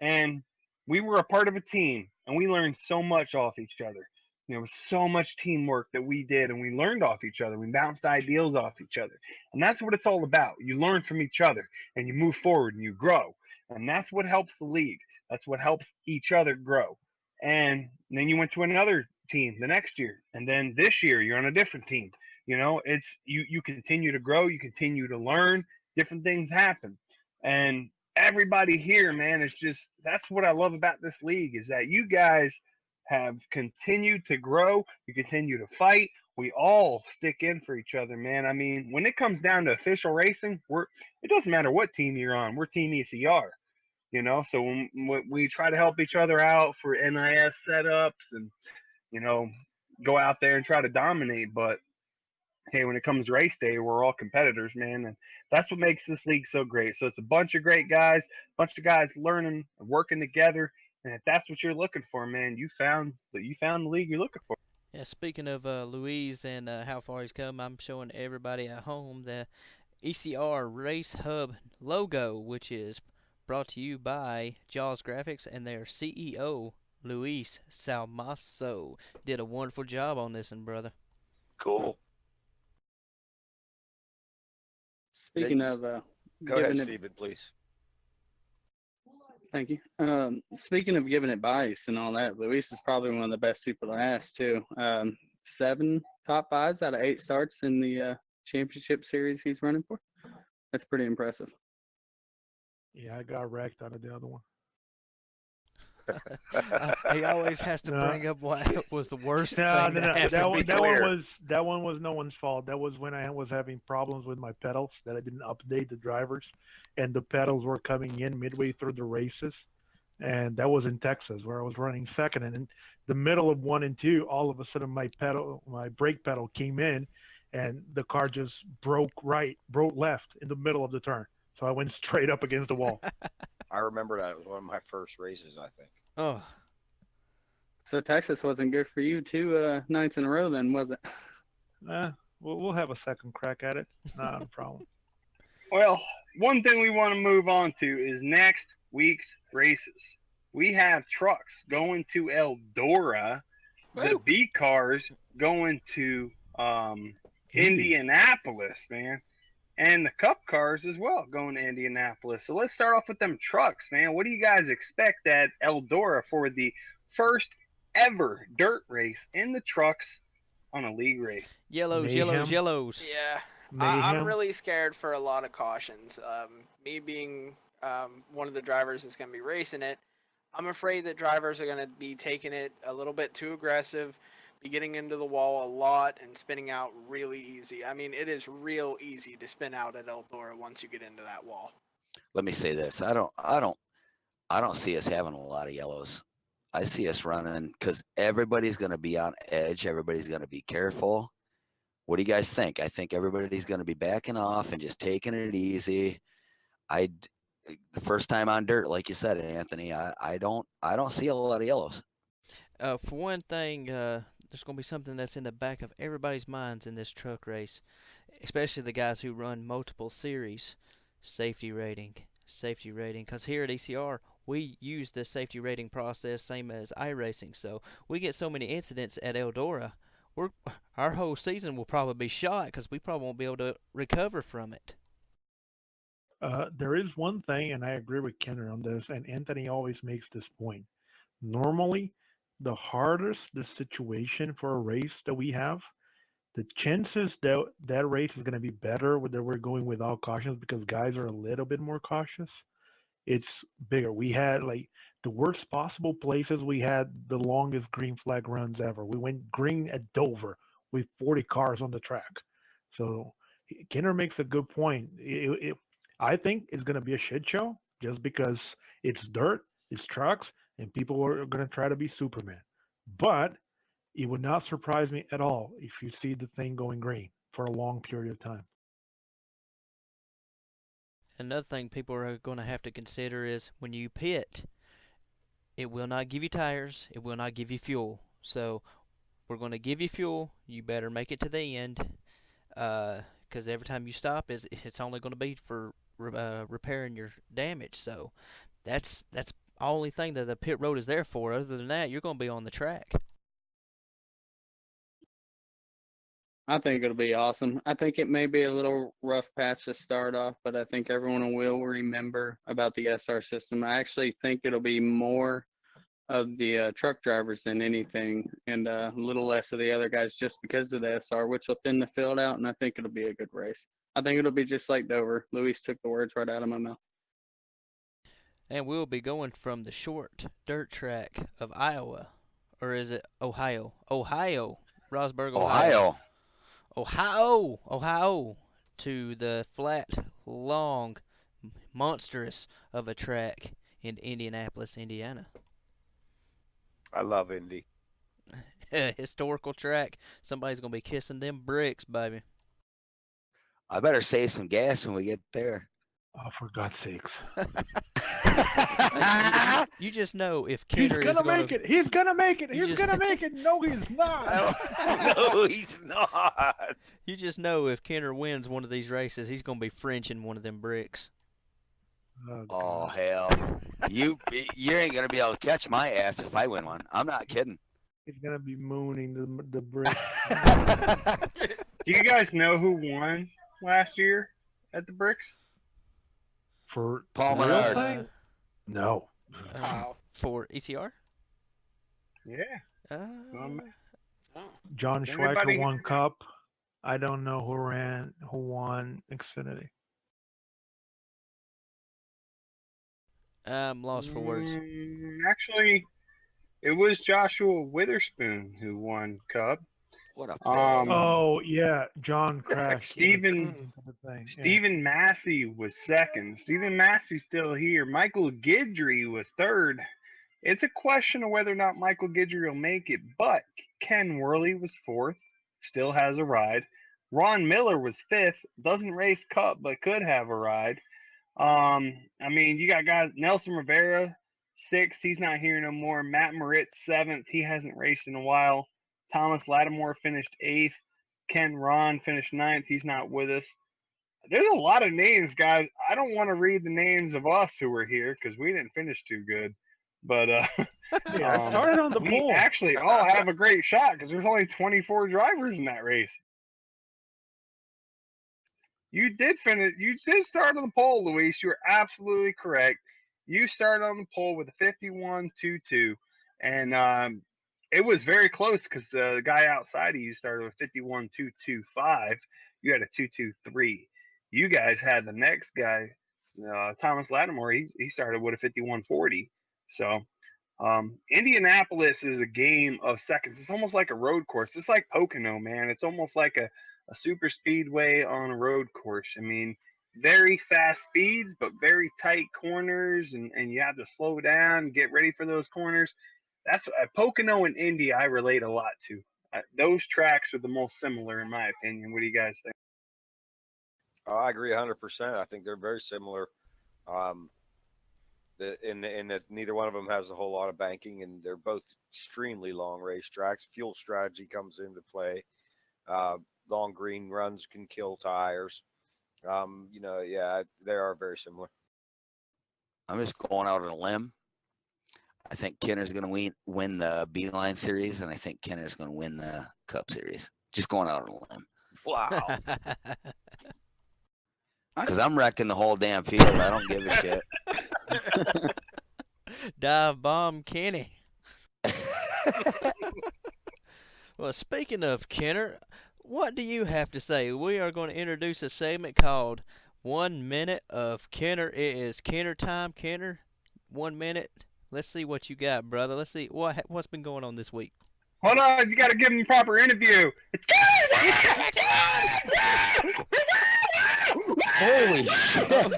And we were a part of a team, and we learned so much off each other. There was so much teamwork that we did, and we learned off each other. We bounced ideals off each other, and that's what it's all about. You learn from each other, and you move forward, and you grow, and that's what helps the league. That's what helps each other grow. And then you went to another team the next year, and then this year you're on a different team. It's you continue to grow, you continue to learn, different things happen. And everybody here, man, is just that's what I love about this league is that you guys have continued to grow, you continue to fight. We all stick in for each other, man. I mean, when it comes down to official racing, it doesn't matter what team you're on. We're Team ECR, so when we try to help each other out for NIS setups and you know go out there and try to dominate. But hey, when it comes to race day, we're all competitors, man, and that's what makes this league so great. So it's a bunch of great guys, bunch of guys learning, working together, and if that's what you're looking for, man, you found the league you're looking for. Yeah, speaking of Louise and how far he's come, I'm showing everybody at home the ECR Race Hub logo, which is brought to you by Jaws Graphics and their CEO, Luis Salmaso. Did a wonderful job on this one, brother. Cool. Speaking of Go ahead, giving it, Stephen, please. thank you. Speaking of giving advice and all that, Luis is probably one of the best people to ask too. 7 top 5s out of 8 starts in the championship series he's running for. That's pretty impressive. Yeah, I got wrecked out of the other one. He always has to No. bring up what was the worst No, thing no, no. that to be clear. That one was no one's fault. That was when I was having problems with my pedals that I didn't update the drivers, and the pedals were coming in midway through the races, and that was in Texas where I was running second, and in the middle of 1 and 2, all of a sudden my brake pedal came in, and the car just broke left in the middle of the turn, so I went straight up against the wall. I remember that. It was one of my first races, I think. Oh, So Texas wasn't good for you 2 nights in a row then, was it? We'll have a second crack at it. Not a problem. Well, one thing we want to move on to is next week's races. We have trucks going to Eldora, the Woo. B cars going to Indianapolis, man, and the Cup cars as well going to Indianapolis. So let's start off with them trucks, man. What do you guys expect at Eldora for the first ever dirt race in the trucks on a league race? yellows, Mayhem. yellows, yellows. Yeah, Mayhem. I'm really scared for a lot of cautions. Me being one of the drivers that's going to be racing it, I'm afraid that drivers are going to be taking it a little bit too aggressive, be getting into the wall a lot and spinning out really easy. I mean, it is real easy to spin out at Eldora once you get into that wall. Let me say this. I don't see us having a lot of yellows. I see us running because everybody's going to be on edge. Everybody's going to be careful. What do you guys think? I think everybody's going to be backing off and just taking it easy. The first time on dirt, like you said, Anthony, I don't see a lot of yellows. For one thing, there's going to be something that's in the back of everybody's minds in this truck race, especially the guys who run multiple series. Safety rating. Because here at ECR, we use the safety rating process same as iRacing. So we get so many incidents at Eldora, our whole season will probably be shot because we probably won't be able to recover from it. There is one thing, and I agree with Kenner on this, and Anthony always makes this point. Normally, the hardest the situation for a race that we have, the chances that that race is going to be better whether we're going without cautions because guys are a little bit more cautious. It's bigger. We had like the worst possible places. We had the longest green flag runs ever. We went green at Dover with 40 cars on the track. So Kenner makes a good point. I think it's going to be a shit show just because it's dirt, it's trucks, and people are going to try to be Superman. But it would not surprise me at all if you see the thing going green for a long period of time. Another thing people are going to have to consider is when you pit, it will not give you tires, it will not give you fuel. So we're going to give you fuel. You better make it to the end, because every time you stop, it's only going to be for repairing your damage. So that's only thing that the pit road is there for. Other than that, you're going to be on the track. I think it'll be awesome. I think it may be a little rough patch to start off, but I think everyone will remember about the SR system. I actually think it'll be more of the truck drivers than anything, and a little less of the other guys just because of the SR, which will thin the field out, and I think it'll be a good race. I think it'll be just like Dover. Luis took the words right out of my mouth. And we'll be going from the short dirt track of Iowa. Or is it Ohio? Ohio. Rosberg, Ohio. Ohio. To the flat, long, monstrous of a track in Indianapolis, Indiana. I love Indy. Historical track. Somebody's going to be kissing them bricks, baby. I better save some gas when we get there. Oh, for God's sakes. You just know if He's Kenner gonna is going make it. He's gonna make it. You He's just- gonna make it. No, he's not. No, he's not. You just know if Kenner wins one of these races, he's going to be Frenching one of them bricks. Oh God. hell, you ain't gonna be able to catch my ass if I win one. I'm not kidding. He's gonna be mooning the brick. Do you guys know who won last year at the Bricks? For Paul real Menard. thing? No. Wow. For ECR? Yeah. Uh, Oh. John Does Schweiker anybody- won Cup. I don't know who won Xfinity. I'm lost for words. Actually, it was Joshua Witherspoon who won Cup. What a Oh yeah, John crashed. Stephen- the thing. Yeah. Stephen Massey was second. Stephen Massey's still here. Michael Guidry was third. It's a question of whether or not Michael Guidry will make it, but Ken Worley was fourth, still has a ride. Ron Miller was fifth, doesn't race Cup, but could have a ride. I mean, you got guys, Nelson Rivera, sixth, he's not here no more. Matt Moritz, seventh, he hasn't raced in a while. Thomas Lattimore finished eighth. Ken Ron finished ninth, he's not with us. There's a lot of names, guys. I don't want to read the names of us who were here because we didn't finish too good. But Yeah, I started on the we pole. actually all have a great shot because there's only 24 drivers in that race. You did finish. You did start on the pole, Luis. You were absolutely correct. You started on the pole with a 51.22, and it was very close because the guy outside of you started with 51.225. You had a 2.23. You guys had the next guy, Thomas Lattimore. He started with a 51.40. So Indianapolis is a game of seconds. It's almost like a road course. It's like Pocono, man. It's almost like a super speedway on a road course. I mean, very fast speeds, but very tight corners, and you have to slow down, get ready for those corners. That's Pocono and Indy I relate a lot to. Those tracks are the most similar, in my opinion. What do you guys think? Oh, I agree 100%. I think they're very similar. In that neither one of them has a whole lot of banking, and they're both extremely long racetracks. Fuel strategy comes into play. Long green runs can kill tires. Yeah, they are very similar. I'm just going out on a limb. I think Kenner's going to win the Beeline Series, and I think Kenner's going to win the Cup Series. Just going out on a limb. Wow. Because I'm wrecking the whole damn field. I don't give a shit. Dive bomb Kenny. Well, speaking of Kenner, what do you have to say? We are going to introduce a segment called 1 Minute of Kenner. It is Kenner time. Kenner, 1 minute. Let's see what you got, brother. Let's see what's been going on this week. Hold on, you got to give him a proper interview. It's Holy shit.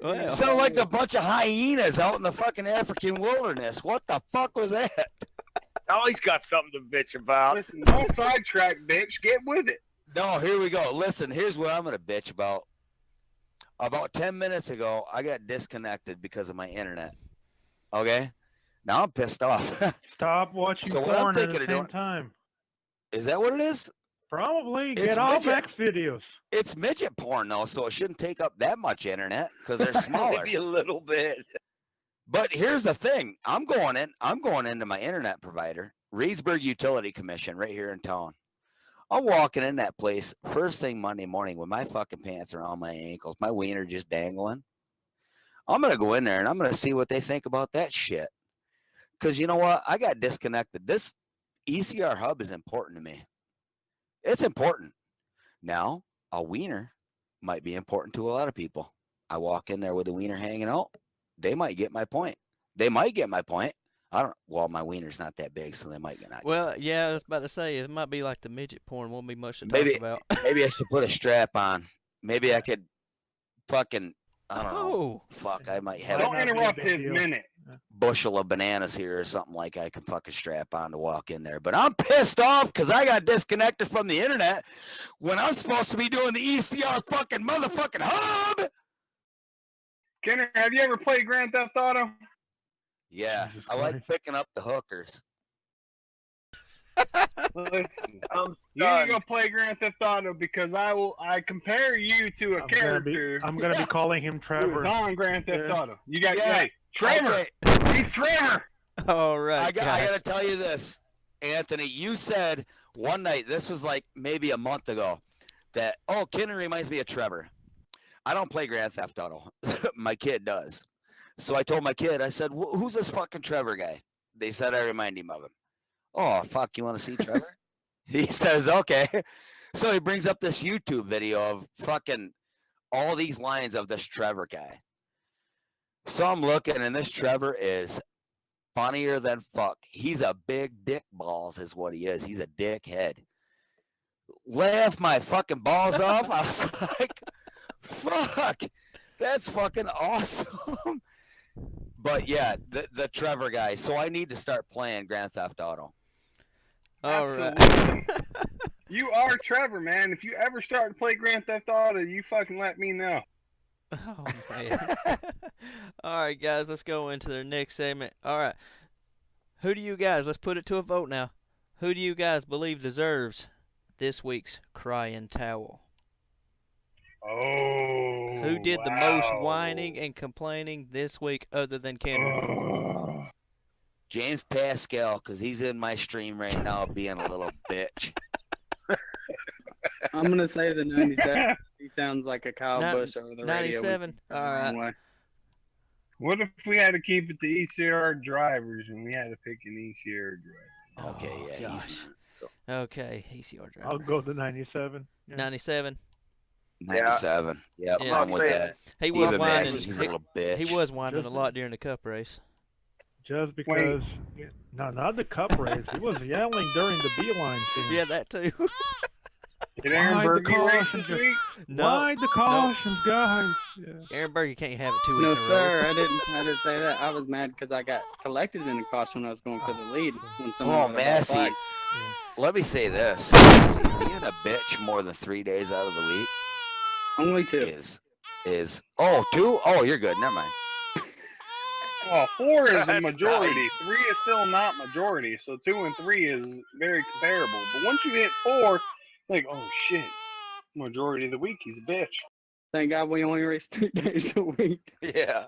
Well, Sound like a bunch of hyenas out in the fucking African wilderness. What the fuck was that? Always got something to bitch about. Listen, don't sidetrack, bitch. Get with it. No, here we go. Listen, here's what I'm going to bitch about. About 10 minutes ago, I got disconnected because of my internet. Okay? Now I'm pissed off. Stop watching So what I'm porn at thinking the of same doing- time. Is that what it is? Probably It's get off midget. X videos. It's midget porn though, so it shouldn't take up that much internet because they're smaller. Maybe a little bit. But here's the thing: I'm going into my internet provider, Reedsburg Utility Commission, right here in town. I'm walking in that place first thing Monday morning with my fucking pants around my ankles, my wiener just dangling. I'm gonna go in there and I'm gonna see what they think about that shit. Because you know what? I got disconnected. This ECR hub is important to me. It's important. Now, a wiener might be important to a lot of people. I walk in there with a wiener hanging out. They might get my point. They might get my point. Well, my wiener's not that big, so they might not. Well, yeah, I was about to say it might be like the midget porn. Won't be much to talk Maybe, about. maybe I should put a strap on. Maybe I could fucking, I don't know. Oh, Fuck, I might have Don't not be a interrupt big his deal. minute. bushel of bananas here or something like I can fucking strap on to walk in there. But I'm pissed off because I got disconnected from the internet when I'm supposed to be doing the ECR fucking motherfucking hub. Kenner, have you ever played Grand Theft Auto? Yeah, Jesus I like Christ. picking up the hookers. Listen, I'm you need to done. go play Grand Theft Auto because I compare you to a character I'm gonna be calling him who is Trevor. on Grand Theft Yeah. Auto. You got Yeah. hey, Trevor. Okay, He's Trevor. all right, I guys. gotta tell you this, Anthony. You said one night, this was like maybe a month ago, that Kenner reminds me of Trevor. I don't play Grand Theft Auto. My kid does. So I told my kid, I said, who's this fucking Trevor guy? They said I remind him of him. Oh, fuck, you want to see Trevor? He says, okay. So he brings up this YouTube video of fucking all these lines of this Trevor guy. So I'm looking, and this Trevor is funnier than fuck. He's a big dick balls is what he is. He's a dickhead. Laugh my fucking balls off. I was like, fuck, that's fucking awesome. But yeah, the Trevor guy. So I need to start playing Grand Theft Auto. All right. Absolutely. You are Trevor, man. If you ever start to play Grand Theft Auto, you fucking let me know. Oh man. All right, guys, let's go into their next segment. All right. Who do you guys, let's put it to a vote now. Who do you guys believe deserves this week's crying towel? Oh. Who did the most wow. whining and complaining this week other than Kenner? Oh. James Pascal, because he's in my stream right now being a little bitch. I'm gonna say the 97. He sounds like a Kyle Nin- Busch over the radio. 97? All right. What if we had to keep it to ECR drivers and we had to pick an ECR driver? Okay, Oh, yeah, gosh. he's Okay, ECR driver. I'll go to 97. Yeah. 97. 97. Yep, Yeah. I'm with saying- that. He He's was a whining. mess. He's a little bitch. He was whining Just- a lot during the cup race. Just because. No, not the cup race. He was yelling during the beeline scene. Yeah, that too. Did Aaron Why the Berge race caution this just- week? No, Why the cautions, guys? Yeah. Aaron Berge can't have it 2 No, weeks in a row. sir, I didn't say that. I was mad because I got collected in the caution when I was going for the lead. When someone Oh, got a red Massey. flag. Let me say this. Massey, being a bitch more than 3 days out of the week Only two. is oh, 2? Oh, you're good. Never mind. Well, 4 is a That's majority. nice. 3 is still not majority. So 2 and 3 is very comparable. But once you hit 4, like, oh shit, majority of the week he's a bitch. Thank God we only race 3 days a week. Yeah.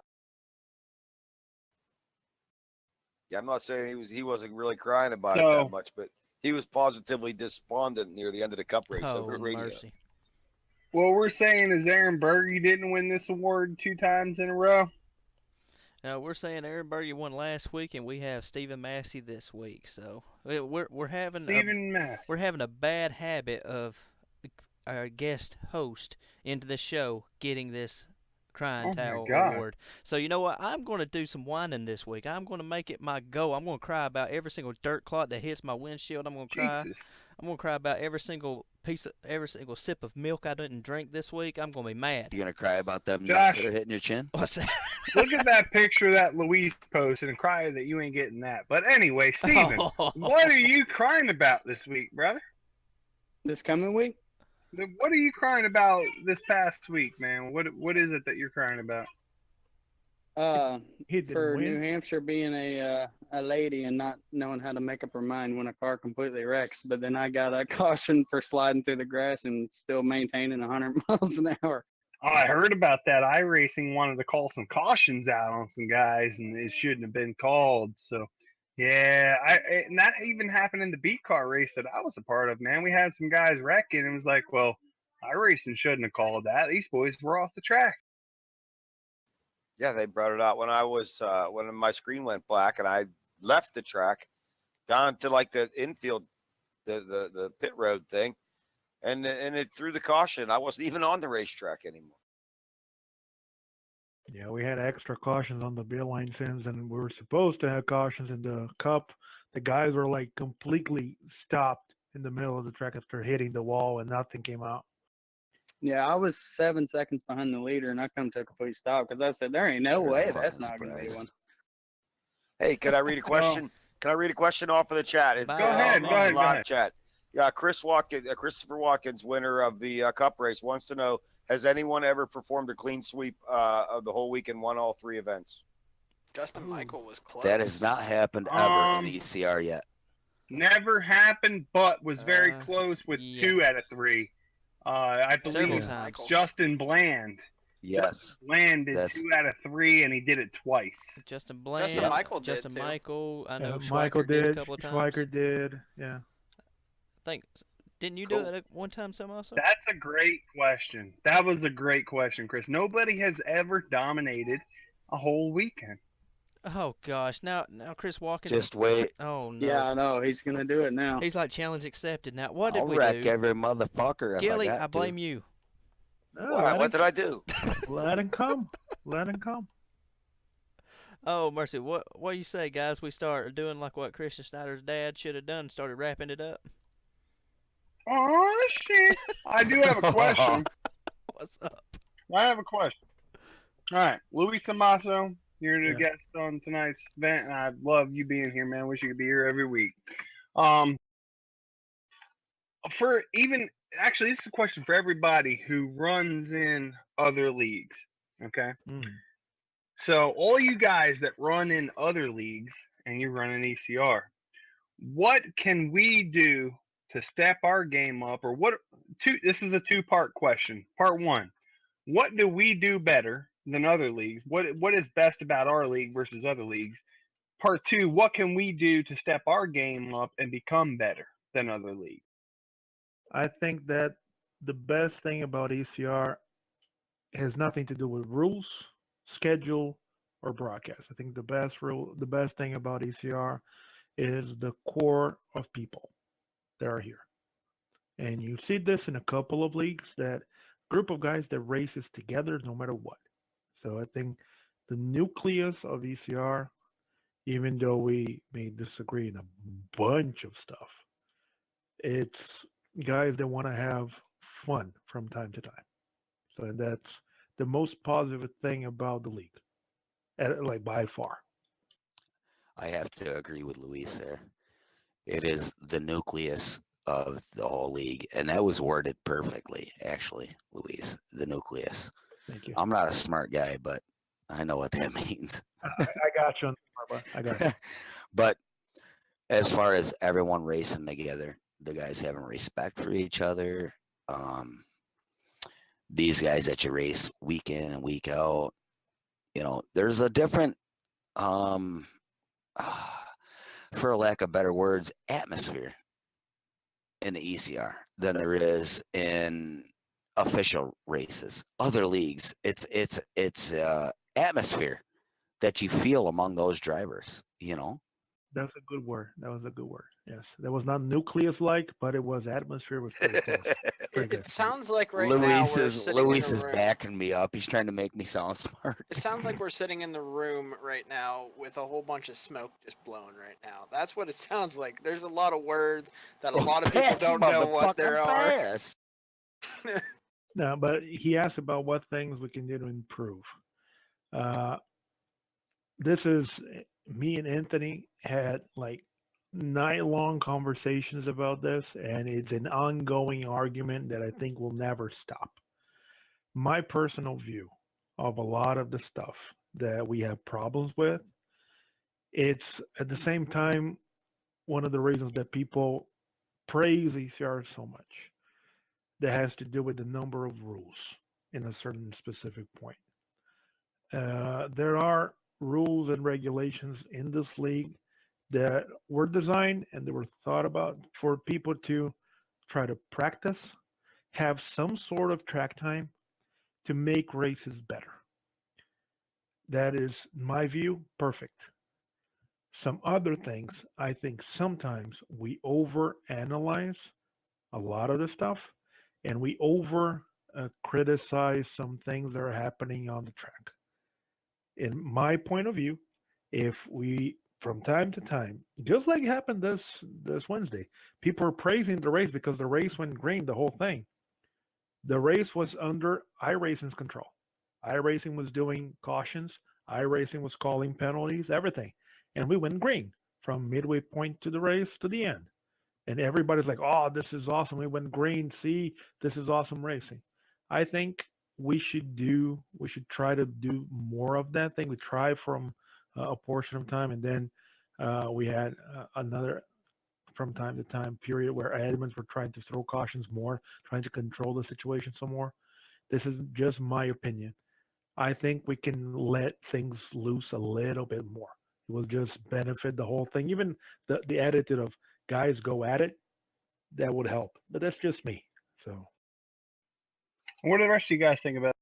Yeah, I'm not saying he wasn't really crying about it So- that much, but he was positively despondent near the end of the cup race Oh, over radio. mercy. What we're saying is Aaron Berge didn't win this award 2 times in a row. Now we're saying Aaron Berge won last week, and we have Stephen Massey this week. So we're having Stephen Mass. we're having a bad habit of our guest host into the show getting this crying Oh my towel God. award. So you know what? I'm going to do some whining this week. I'm going to make it my goal. I'm going to cry about every single dirt clot that hits my windshield. I'm going to cry. Jesus. I'm going to cry about every single sip of milk I didn't drink this week. I'm going to be mad. You gonna cry about them Josh. nuts that are hitting your chin? What's that? Look at that picture that Luis posted and cry that you ain't getting that. But anyway, Steven, what are you crying about this week, brother? This coming week? What are you crying about this past week, man? What is it that you're crying about? He didn't For win. New Hampshire being a lady and not knowing how to make up her mind when a car completely wrecks, but then I got a caution for sliding through the grass and still maintaining 100 miles an hour. Oh, I heard about that. iRacing wanted to call some cautions out on some guys, and it shouldn't have been called. So, yeah, and that even happened in the beat car race that I was a part of. Man, we had some guys wrecking, and it was like, well, iRacing shouldn't have called that. These boys were off the track. Yeah, they brought it out when I was when my screen went black and I left the track down to like the infield, the pit road thing, and it threw the caution. I wasn't even on the racetrack anymore. Yeah, we had extra cautions on the bill line fins, and we were supposed to have cautions in the cup. The guys were like completely stopped in the middle of the track after hitting the wall, and nothing came out. Yeah, I was 7 seconds behind the leader, and I come to a complete stop because I said, there ain't no There's a way that's fucking not going to be surprise. one. Hey, can I read a question? Can I read a question off of the chat? It's By Go ahead, all go ahead, means. go live ahead. chat. Yeah, Christopher Watkins, winner of the Cup race, wants to know: has anyone ever performed a clean sweep of the whole week and won all 3 events? Justin Ooh. Michael was close. That has not happened ever in Um, ECR yet. Never happened, but was very close with yeah. 2 out of 3. I Several believe times. Michael. Justin Bland. Yes. Bland did That's- 2 out of 3, and he did it twice. Justin Bland. Justin Michael did, Justin too. Michael. I know Michael Schweiker did a did. couple of times. Schweiker did. Yeah. I think. Didn't you Cool. do it at one time, some also? That's a great question. That was a great question, Chris. Nobody has ever dominated a whole weekend. Oh gosh, now Chris Watkins. Just wait. Oh no. Yeah, I know. He's going to do it now. He's like challenge accepted. Now what did I'll we wreck do? every motherfucker if Gilly, I got I blame to. you. No, What did I do? Let him come. Let him come. Oh mercy, what you say, guys? We start doing like what Christian Snyder's dad should have done, started wrapping it up. Oh shit! I do have a question. What's up? I have a question. All right, Luis Tommaso, you're the Yeah. guest on tonight's event, and I love you being here, man. Wish you could be here every week. For even actually, this is a question for everybody who runs in other leagues. Okay, Mm. so all you guys that run in other leagues and you run in ECR, what can we do to step our game up? Or what? This is a 2-part question. Part 1: what do we do better than other leagues? What is best about our league versus other leagues? Part 2: what can we do to step our game up and become better than other leagues? I think that the best thing about ECR has nothing to do with rules, schedule, or broadcast. I think the best thing about ECR is the core of people that are here. And you see this in a couple of leagues, that group of guys that races together no matter what. So I think the nucleus of ECR, even though we may disagree in a bunch of stuff, it's guys that want to have fun from time to time. So that's the most positive thing about the league, like by far. I have to agree with Luis there. It is the nucleus of the whole league, and that was worded perfectly, actually, Luis. The nucleus. Thank you. I'm not a smart guy, but I know what that means. I got you on the I got you. But as far as everyone racing together, the guys having respect for each other, these guys that you race week in and week out, there's a different, for lack of better words, atmosphere in the ECR than there is in official races, other leagues. It's atmosphere that you feel among those drivers. That's a good word. That was a good word. Yes, that was not nucleus-like, but it was atmosphere. Was pretty close. Pretty It good. sounds like right now we're sitting Luis in is a room. backing me up. He's trying to make me sound smart. It sounds like we're sitting in the room right now with a whole bunch of smoke just blowing right now. That's what it sounds like. There's a lot of words that a lot of people Pass, don't know what there motherfucking are. pass. No, but he asked about what things we can do to improve. This is me and Anthony had like night-long conversations about this, and it's an ongoing argument that I think will never stop. My personal view of a lot of the stuff that we have problems with. It's at the same time one of the reasons that people praise ECR so much. That has to do with the number of rules in a certain specific point. There are rules and regulations in this league that were designed and they were thought about for people to try to practice, have some sort of track time to make races better. That is, in my view, perfect. Some other things, I think sometimes we overanalyze a lot of the stuff and we over criticize some things that are happening on the track. In my point of view, if we from time to time, just like it happened this Wednesday, people are praising the race because the race went green, the whole thing. The race was under iRacing's control. iRacing was doing cautions, iRacing was calling penalties, everything. And we went green from midway point to the race to the end. And everybody's like, oh, this is awesome. We went green. See, this is awesome racing. I think we should try to do more of that thing. We try from a portion of time, and then we had another from time to time period where admins were trying to throw cautions more, trying to control the situation some more. This is just my opinion. I think we can let things loose a little bit more. It will just benefit the whole thing. Even the attitude of guys go at it, that would help. But that's just me. So What do the rest of you guys think about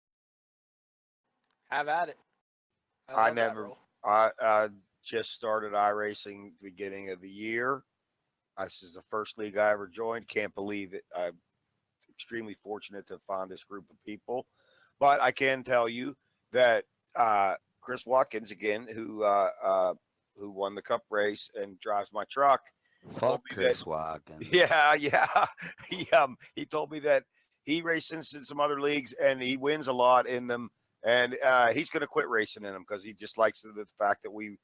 Have at it. I love that never. rule. I just started iRacing beginning of the year. This is the first league I ever joined. Can't believe it. I'm extremely fortunate to find this group of people. But I can tell you that Chris Watkins, again, who won the Cup race and drives my truck, Fuck me Chris Watkins. yeah, he told me that he races in some other leagues and he wins a lot in them, and he's going to quit racing in them because he just likes the fact that we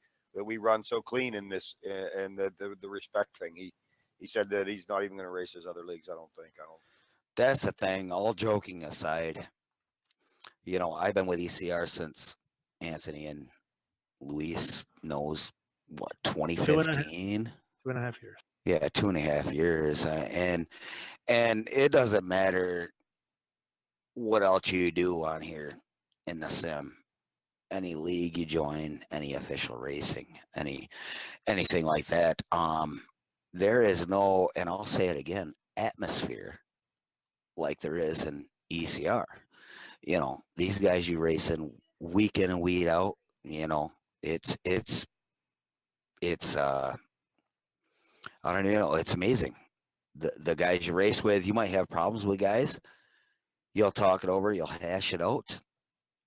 run so clean in this and the respect thing. He said that he's not even going to race his other leagues. I don't think. That's the thing. All joking aside, I've been with ECR since Anthony and Luis knows what 2015. 2.5 years. Yeah, 2.5 years, and it doesn't matter what else you do on here in the sim, any league you join, any official racing, anything like that. There is no, and I'll say it again, atmosphere like there is in ECR. These guys you race in week in and week out. It's I don't know. It's amazing. The guys you race with, you might have problems with guys. You'll talk it over. You'll hash it out.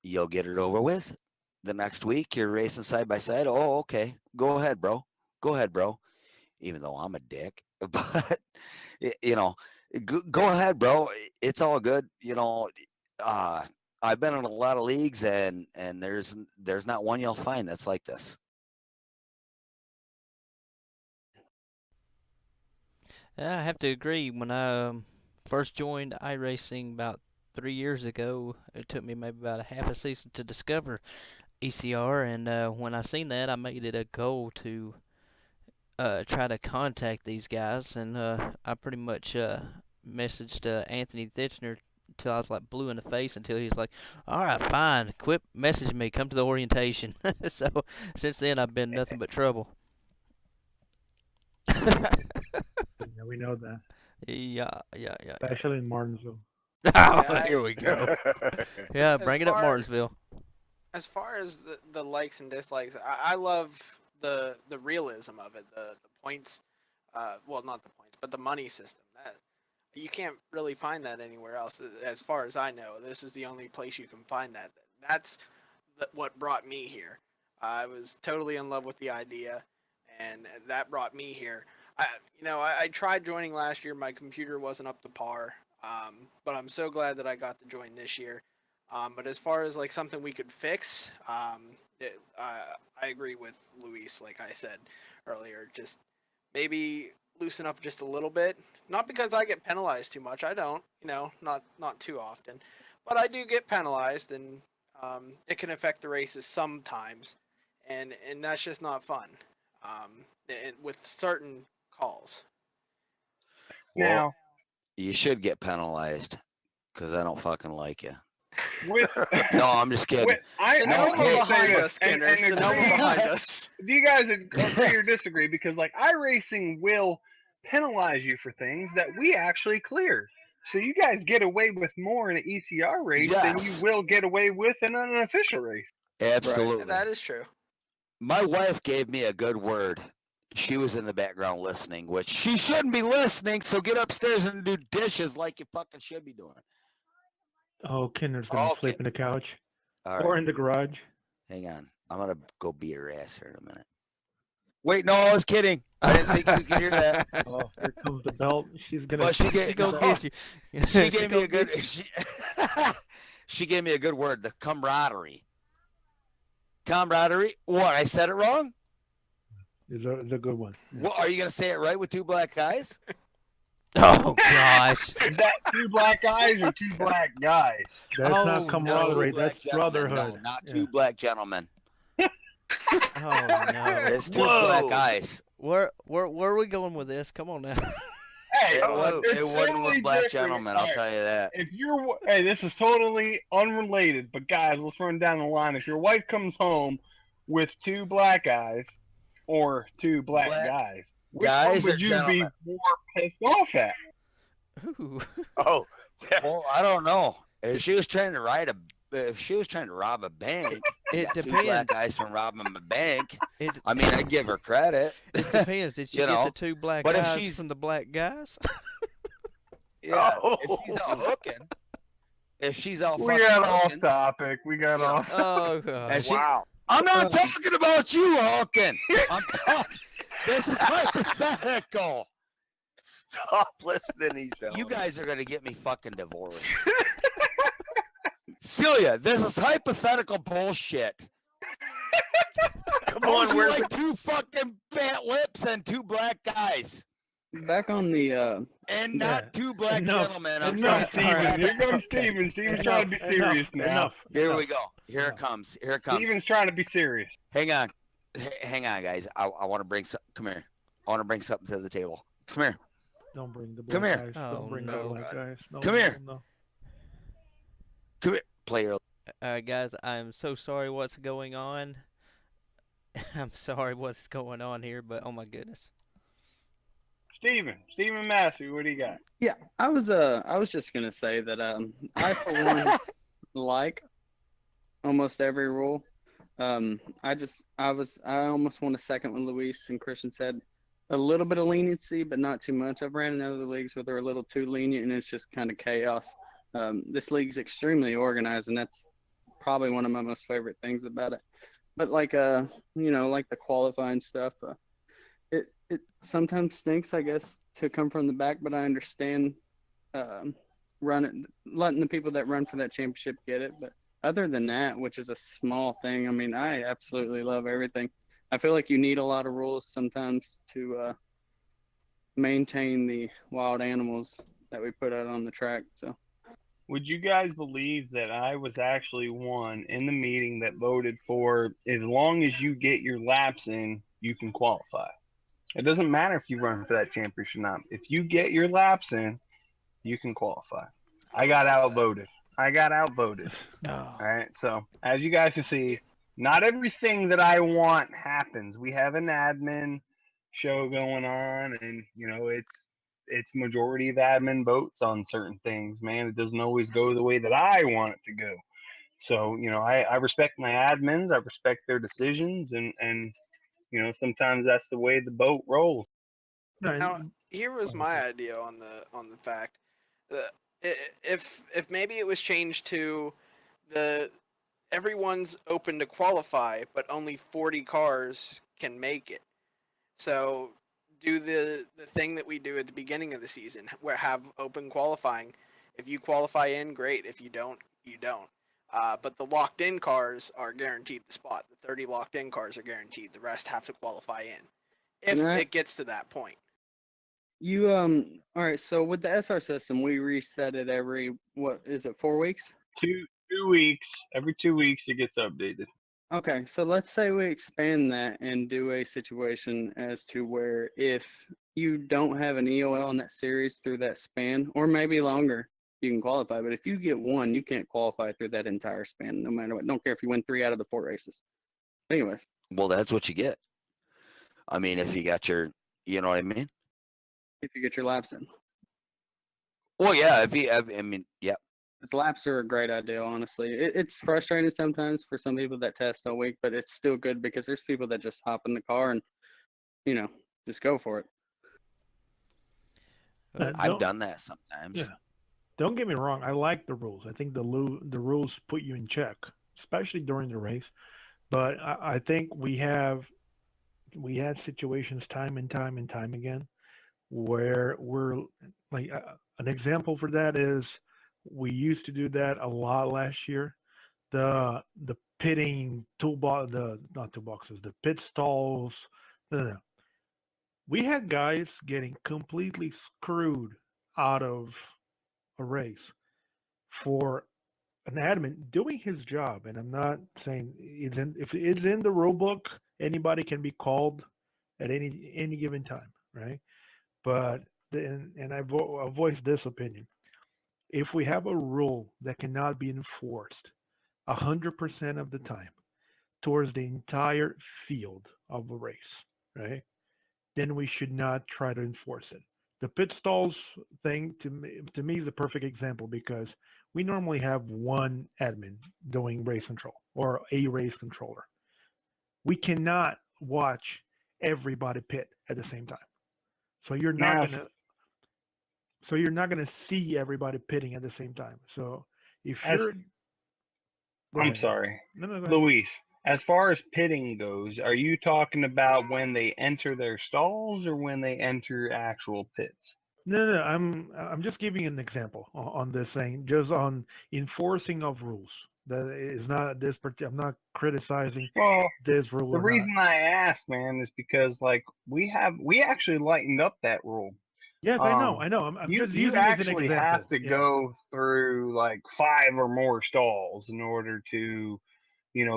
You'll get it over with. The next week, you're racing side by side. Oh, okay. Go ahead, bro. Go ahead, bro. Even though I'm a dick, but go ahead, bro. It's all good. I've been in a lot of leagues, and there's not one you'll find that's like this. Yeah, I have to agree. When I first joined iRacing about 3 years ago, it took me maybe about a half a season to discover ECR, and when I seen that, I made it a goal to try to contact these guys, and I pretty much messaged Anthony Thitchner till I was like blue in the face until he's like, "All right, fine, quit messaging me, come to the orientation." So since then, I've been nothing but trouble. Yeah, we know that, Yeah, yeah, yeah, yeah. especially in Martinsville. Oh, Yeah, here we go. I Yeah, as bring it up, far Martinsville. as far as the likes and dislikes, I love the realism of it, the points. Well, not the points, but the money system. That you can't really find that anywhere else, as far as I know. This is the only place you can find that. That's what brought me here. I was totally in love with the idea, and that brought me here. I tried joining last year. My computer wasn't up to par, but I'm so glad that I got to join this year. But as far as like something we could fix, I agree with Luis. Like I said earlier, just maybe loosen up just a little bit. Not because I get penalized too much. I don't. Not too often, but I do get penalized, and it can affect the races sometimes, and that's just not fun. With certain calls. Well, Now, You should get penalized because I don't fucking like you. with No, I'm just kidding. I Sonoma was gonna say behind this, us, Skinner. and Sonoma agree. behind us. Do you guys agree or disagree? Because like iRacing will penalize you for things that we actually clear. So you guys get away with more in an ECR race than you Yes. will get away with in an official race. Absolutely. That is true. My wife gave me a good word. She was in the background listening, which she shouldn't be listening, so get upstairs and do dishes like you fucking should be doing. Oh, Kinder's gonna Okay. sleep in the couch All or right, in the garage. hang on. I'm going to go beat her ass here in a minute. Wait, no, I was kidding. I didn't think you could hear that. Oh, here comes the belt. She's gonna. But she She gave, gonna get you. she gave me gonna a good get you. she gave me a good word, the camaraderie. Camaraderie? What? I said it wrong? Is a good one. What, are you going to say it right with two black guys? Oh gosh. Is that two black guys or two black guys? That's Oh, not no. camaraderie. Two black That's gentlemen. brotherhood. No, not Yeah. two black gentlemen. Oh no. It's two black Whoa. guys. Where are we going with this? Come on now. Hey, It wasn't, it's it wasn't totally with black different. gentlemen, I'll Alright, tell you that. If you're, hey, this is totally unrelated, but guys, let's run down the line. If your wife comes home with two black guys or two black guys, which guys one or would you gentlemen? be more pissed off at? Ooh. Oh, Well, I don't know. If she was trying to rob a bank, It got two black depends. guys from robbing a bank. It I mean, I'd give her credit. it depends. Did she You get know, the two black but if guys she's- from the black guys? Yeah, Oh. if she's out hooking, if she's out We fucking got off hooking, topic. We got Yeah. off. Oh god. and she, wow. I'm not talking about you hooking. I'm talking. This is hypothetical. Stop listening. He's telling You me. guys are gonna get me fucking divorced. Celia, this is hypothetical bullshit. Come How would on, you where's like two fucking fat lips and two black guys? Back on the And Yeah, not two black enough, gentlemen. I'm Enough, sorry. All Steven. right. Here comes Steven. Steven's trying to be serious now. Enough. Here we go. Here it comes. Here it comes. Steven's trying to be serious. Hang on. Hang on, guys. I want to bring some. Come here. I want to bring something to the table. Come here. Don't bring the Come black here. guys. Oh, Don't bring no. the black guys. No, Come no, here. No. Come here. Player. Guys, I'm so sorry what's going on. I'm sorry what's going on here, but oh my goodness. Steven Massey, what do you got? yeah, I was just gonna say that I for one like almost every rule. I almost want to second what Luis and Christian said. A little bit of leniency, but not too much. I've ran in other leagues where they're a little too lenient, and it's just kind of chaos. This league's extremely organized, and that's probably one of my most favorite things about it. But like like the qualifying stuff, it sometimes stinks, I guess, to come from the back. But I understand letting the people that run for that championship get it. But other than that, which is a small thing, I mean, I absolutely love everything. I feel like you need a lot of rules sometimes to maintain the wild animals that we put out on the track. So Would you guys believe that I was actually one in the meeting that voted for as long as you get your laps in, you can qualify? It doesn't matter if you run for that championship or not. If you get your laps in, you can qualify. I got outvoted. Oh. All right. So as you guys can see, not everything that I want happens. We have an admin show going on, and it's majority of admin votes on certain things. Man, it doesn't always go the way that I want it to go. So I respect my admins. I respect their decisions, and sometimes that's the way the boat rolls. No, Now, here was my idea on the fact that if maybe it was changed to everyone's open to qualify, but only 40 cars can make it. So do the thing that we do at the beginning of the season, where have open qualifying. If you qualify in, great. If you don't, you don't. But the locked in cars are guaranteed the spot. The 30 locked in cars are guaranteed. The rest have to qualify in. If Right. it gets to that point. you all right. So with the SR system, we reset it every, what is it, 4 weeks? 2 2 weeks. Every 2 weeks it gets updated. Okay, so let's say we expand that and do a situation as to where if you don't have an EOL in that series through that span, or maybe longer, you can qualify. But if you get one, you can't qualify through that entire span, no matter what. Don't care if you win 3 out of the 4 races. Anyways, Well, that's what you get. I mean, if you got your, you know what I mean? if you get your laps in. Well, yeah. If you, I mean, yeah. Because laps are a great idea, honestly. It's frustrating sometimes for some people that test all week, but it's still good because there's people that just hop in the car and, just go for it. I've done that sometimes. Yeah. Don't get me wrong. I like the rules. I think the rules put you in check, especially during the race. But I think we had situations time and time and time again where we're like an example for that is we used to do that a lot last year. The pitting toolbox, the not toolboxes, the pit stalls. No. We had guys getting completely screwed out of a race for an admin doing his job. And I'm not saying if it's in the rule book, anybody can be called at any given time, right? But I'll voice this opinion. If we have a rule that cannot be enforced 100% of the time towards the entire field of a race, right? Then we should not try to enforce it. The pit stalls thing to me is a perfect example because we normally have one admin doing race control or a race controller. We cannot watch everybody pit at the same time. So you're not Now, gonna see everybody pitting at the same time. So if As- you're Go I'm ahead. sorry, No, go ahead. Luis. As far as pitting goes, are you talking about when they enter their stalls or when they enter actual pits? No. I'm just giving an example on this thing, just on enforcing of rules. That is not this. I'm not criticizing Well, this rule the or reason not. I asked, man, is because like we actually lightened up that rule. Yes, I know. I'm You just you using it as an actually have example. to Yeah. go through like 5 or more stalls in order to,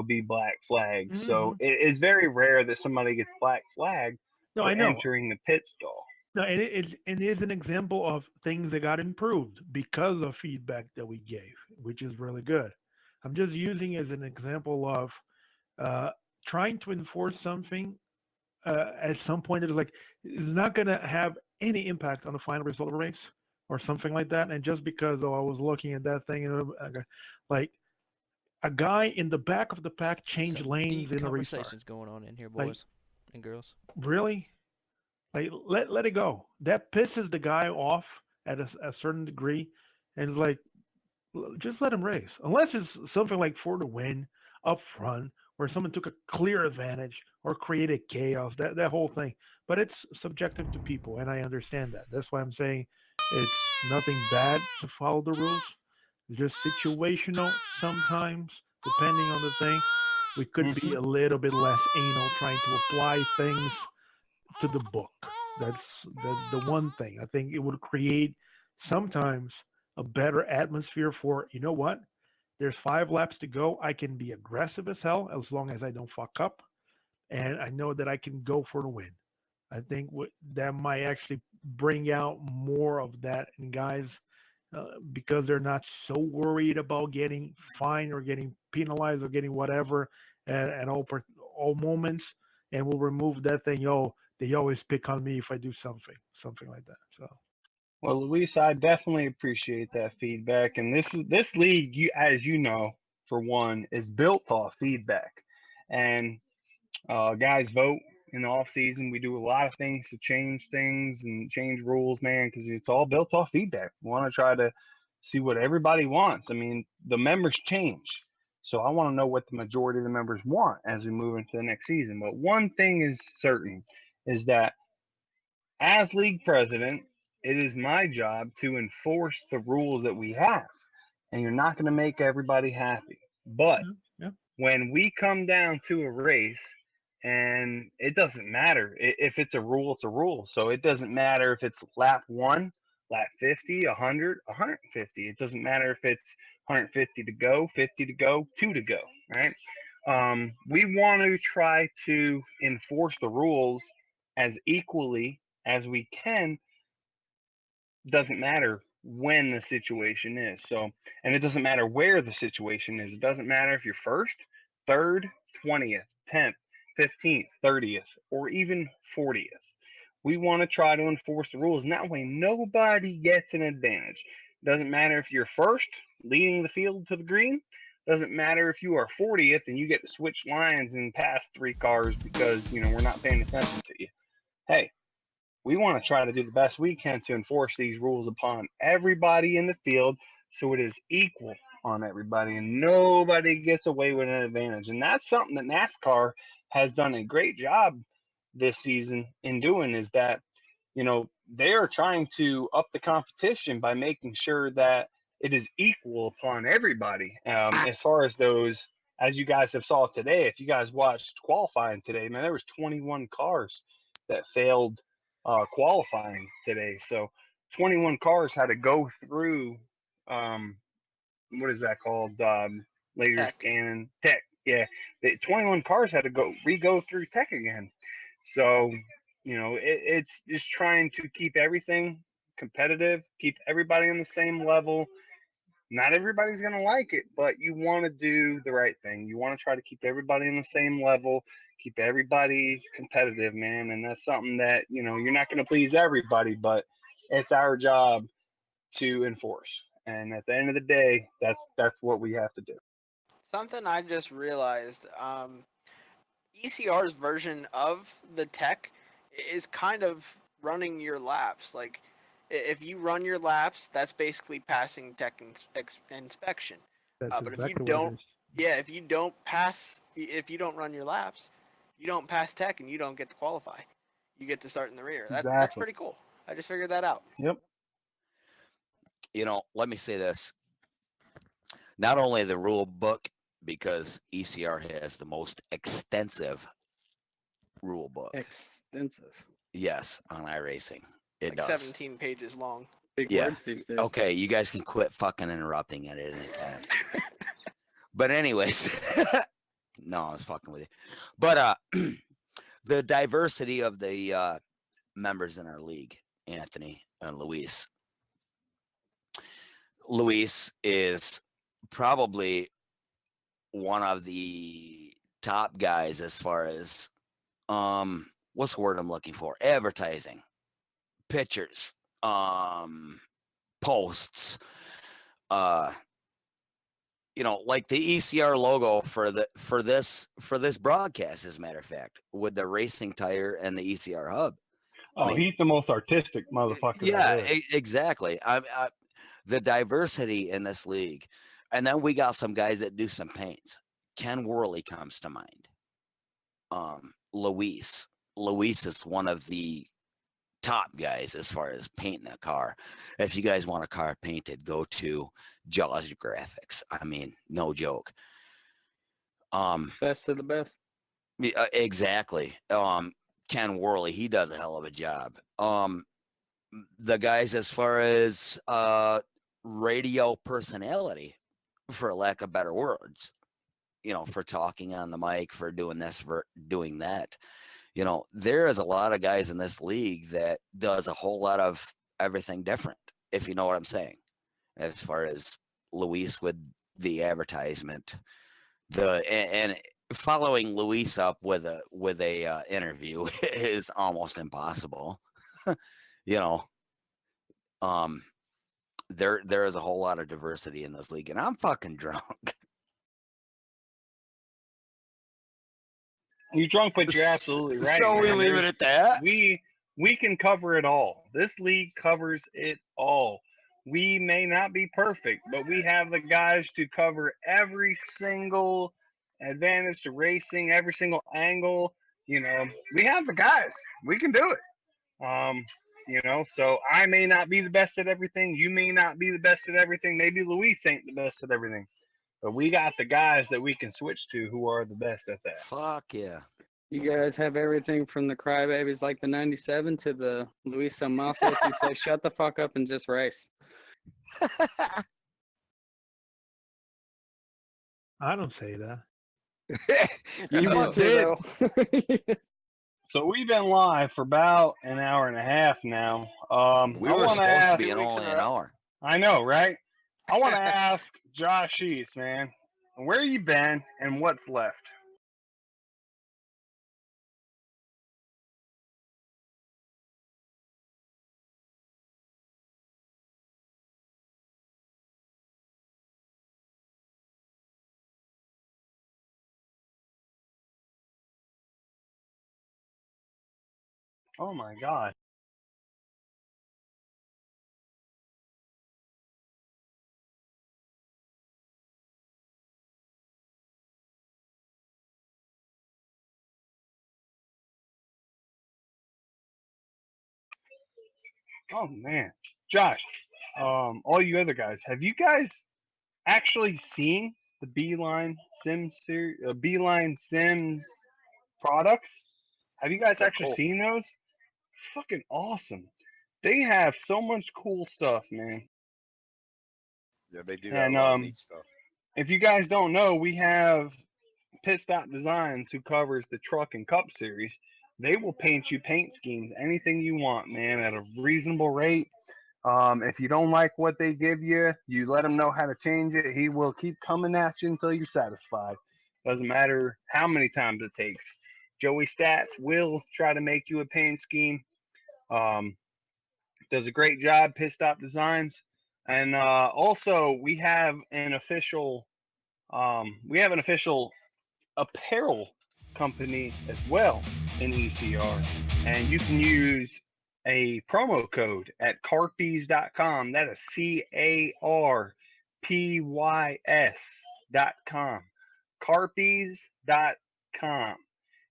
be black flagged. So Mhm. it's very rare that somebody gets black flagged No, for I know. entering the pit stall. No, and it is an example of things that got improved because of feedback that we gave, which is really good. I'm just using it as an example of uh, trying to enforce something at some point that is not going to have any impact on the final result of a race or something like that. And just because I was looking at that thing and like a guy in the back of the pack changed Some lanes deep in a restart. conversations going on in here, Like, boys and girls. really? Like let it go. That pisses the guy off at a certain degree, and it's like just let him race. Unless it's something like for the win up front, where someone took a clear advantage or created chaos, that whole thing. But it's subjective to people, and I understand that. That's why I'm saying it's nothing bad to follow the rules. It's just situational sometimes, depending on the thing. We could be a little bit less anal trying to apply things to the book. That's the one thing. I think it would create sometimes a better atmosphere for, you know what? There's 5 laps to go. I can be aggressive as hell as long as I don't fuck up. And I know that I can go for the win. I think that might actually bring out more of that in guys because they're not so worried about getting fined or getting penalized or getting whatever at all moments. And we'll remove that thing. They always pick on me if I do something like that. So. Well, Luis, I definitely appreciate that feedback. And this league, as you know, for one, is built off feedback. And guys vote in the off season. We do a lot of things to change things and change rules, man, because it's all built off feedback. We want to try to see what everybody wants. I mean, the members change. So I want to know what the majority of the members want as we move into the next season. But one thing is certain is that as league president, it is my job to enforce the rules that we have. And you're not going to make everybody happy. But Yeah. when we come down to a race, and it doesn't matter if it's a rule, it's a rule. So it doesn't matter if it's lap 1, lap 50, 100, 150. It doesn't matter if it's 150 to go, 50 to go, 2 to go, right? We want to try to enforce the rules as equally as we can. Doesn't matter when the situation is. So, and it doesn't matter where the situation is. It doesn't matter if you're first, third, 20th, 10th, 15th, 30th, or even 40th. We want to try to enforce the rules, and that way nobody gets an advantage. Doesn't matter if you're first, leading the field to the green. Doesn't matter if you are 40th and you get to switch lines and pass 3 cars because we're not paying attention to you. Hey, we want to try to do the best we can to enforce these rules upon everybody in the field so it is equal on everybody and nobody gets away with an advantage. And that's something that NASCAR has done a great job this season in doing, is that they are trying to up the competition by making sure that it is equal upon everybody. As far as those, as you guys have saw today, if you guys watched qualifying today, man, there was 21 cars that failed qualifying today. So 21 cars had to go through what is that called? Laser Tech. scanning tech. Yeah, 21 cars had to re-go through tech again. So it's just trying to keep everything competitive, keep everybody on the same level. Not everybody's going to like it, but you want to do the right thing. You want to try to keep everybody on the same level, keep everybody competitive, man. And that's something that, you're not going to please everybody, but it's our job to enforce. And at the end of the day, that's what we have to do. Something I just realized, ECR's version of the tech is kind of running your laps. Like, if you run your laps, that's basically passing tech inspection. That's But if you exactly what it don't, is. yeah, if you don't run your laps, you don't pass tech and you don't get to qualify. You get to start in the rear. That's Exactly. pretty cool. I just figured that out. Yep. Let me say this. Not only the rule book, because ECR has the most extensive rule book. Extensive. Yes, on iRacing. It Like does. 17 pages long. Big Yeah. words these days. Okay, you guys can quit fucking interrupting at any time. But anyways, no, I was fucking with you. But the diversity of the members in our league, Anthony and Luis. Luis is probably one of the top guys as far as what's the word I'm looking for? Advertising, pictures, posts, like the ECR logo for this broadcast, as a matter of fact, with the racing tire and the ECR hub. Oh, he's the most artistic motherfucker. Yeah, there is. exactly. The diversity in this league, and then we got some guys that do some paints. Ken Worley comes to mind. Luis is one of the top guys as far as painting a car. If you guys want a car painted, go to Jaws Graphics. I mean, no joke. Best of the best. Exactly. Ken Worley, he does a hell of a job. The guys as far as radio personality, for lack of better words, for talking on the mic, for doing this, for doing that. There is a lot of guys in this league that does a whole lot of everything different, if you know what I'm saying. As far as Luis with the advertisement, and following Luis up with a interview is almost impossible. There is a whole lot of diversity in this league, and I'm fucking drunk. You're drunk, but you're absolutely right. So we man. leave it at that. We can cover it all. This league covers it all. We may not be perfect, but we have the guys to cover every single advantage to racing, every single angle. We have the guys. We can do it. So I may not be the best at everything. You may not be the best at everything. Maybe Luis ain't the best at everything. But we got the guys that we can switch to who are the best at that. Fuck yeah. You guys have everything from the crybabies like the 97 to the Luis Almasos who say, shut the fuck up and just race. I don't say that. You You just want to, did. though. So we've been live for about an hour and a half now. We I were want to supposed to ask. be 2 in weeks in only a an row. hour. I know, right? I want to ask Josh Sheets, man, where you been and what's left? Oh my God. Oh man, Josh. All you other guys, have you guys actually seen the Beeline Sims products? Have you guys They're actually cool. seen those? Fucking awesome. They have so much cool stuff, man. Yeah, they do have And a lot of neat stuff. if you guys don't know, we have Pit Stop Designs, who covers the truck and cup series. They will paint you paint schemes, anything you want, man, at a reasonable rate. If you don't like what they give you, you let him know how to change it. He will keep coming at you until you're satisfied. Doesn't matter how many times it takes. Joey Stats will try to make you a paint scheme. Um, does a great job. Pit Stop Designs, and also we have an official apparel company as well in ECR, and you can use a promo code at carpys.com. That is CARPYS.com. Carpys.com.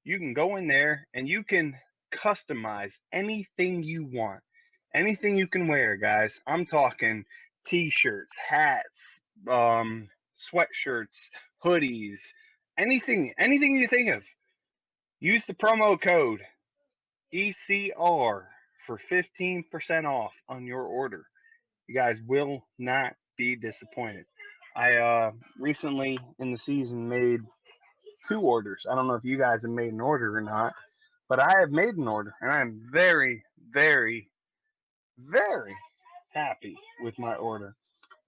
You can go in there and you can customize anything you want, anything you can wear, guys. I'm talking t-shirts, hats, sweatshirts, hoodies, anything you think of. Use the promo code ECR for 15% off on your order. You guys will not be disappointed. I recently in the season made 2 orders. I don't know if you guys have made an order or not, but I have made an order and I'm very, very, very happy with my order.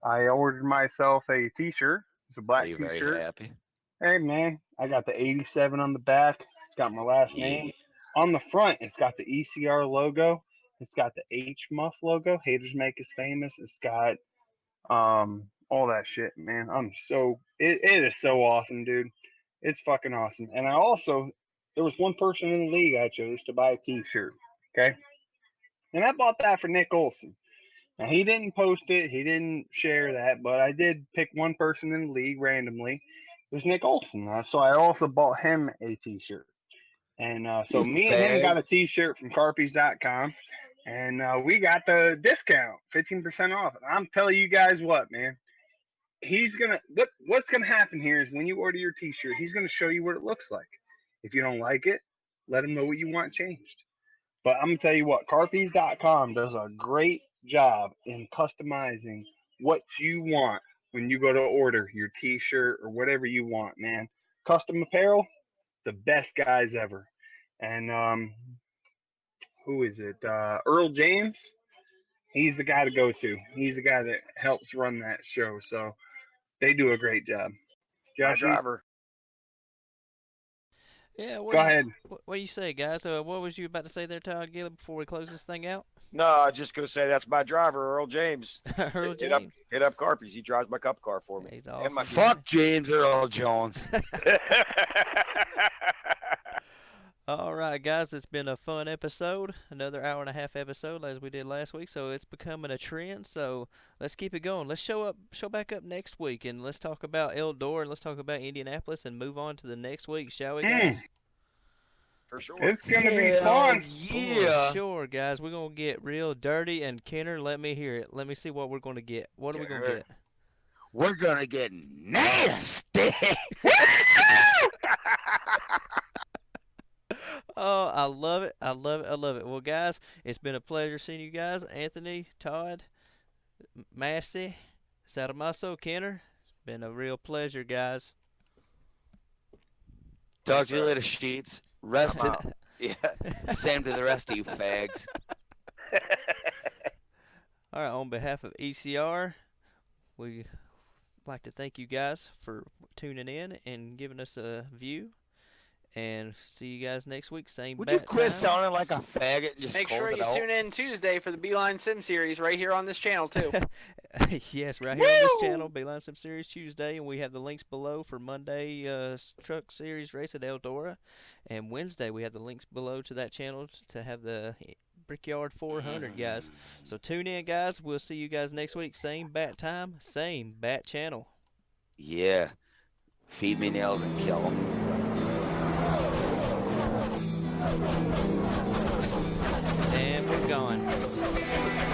I ordered myself a t-shirt. It's a Are black you very t-shirt. happy? Hey man, I got the 87 on the back. It's got my last Yeah. name. On the front, it's got the ECR logo. It's got the H Muff logo. Haters make us famous. It's got all that shit, man. It is so awesome, dude. It's fucking awesome. And I also there was one person in the league I chose to buy a t-shirt. Okay. And I bought that for Nick Olson. Now he didn't post it, he didn't share that, but I did pick one person in the league randomly. It was Nick Olson. So I also bought him a T-shirt, and so You me and him fag. got a T-shirt from Carpies.com, and we got the discount, 15% off. And I'm telling you guys what, man, what's gonna happen here is when you order your T-shirt, he's gonna show you what it looks like. If you don't like it, let him know what you want changed. But I'm gonna tell you what, Carpies.com does a great job in customizing what you want when you go to order your T-shirt or whatever you want, man. Custom apparel, the best guys ever. And who is it? Earl James. He's the guy to go to. He's the guy that helps run that show. So they do a great job. My Joshy, driver. Yeah, go ahead. what do you say, guys? What was you about to say there, Todd Gillett, before we close this thing out? No, I just gonna say that's my driver, Earl James. Earl Hit up James. hit up Carpies. He drives my cup car for me. He's And my awesome. Fuck James Earl Jones. All right, guys, it's been a fun episode. Another hour and a half episode as we did last week, so it's becoming a trend. So let's keep it going. Let's show back up next week, and let's talk about Eldor and let's talk about Indianapolis, and move on to the next week, shall we, guys? For sure. It's gonna be Hell fun. yeah. For sure, guys. We're gonna get real dirty. And Kenner, let me hear it. Let me see what we're gonna get. What are we gonna get? We're gonna get nasty. Oh, I love it. I love it. I love it. Well, guys, it's been a pleasure seeing you guys. Anthony, Todd, Massey, Sadamaso, Kenner. It's been a real pleasure, guys. Talk to you later, Sheets. Rest I'm it. out. Yeah. Same to the rest of you fags. All right, on behalf of ECR, we like to thank you guys for tuning in and giving us a view. And see you guys next week. Same Would you bat quit time. sounding like a faggot and just Make close sure it you out? tune in Tuesday for the Beeline Sim Series right here on this channel too. Yes, right here on this Woo! channel, Beeline Sim Series Tuesday, and we have the links below for Monday Truck Series Race at Eldora, and Wednesday we have the links below to that channel to have the Brickyard 400, guys. So tune in, guys. We'll see you guys next week. Same bat time, same bat channel. Yeah. Feed me nails and kill them. And we're gone.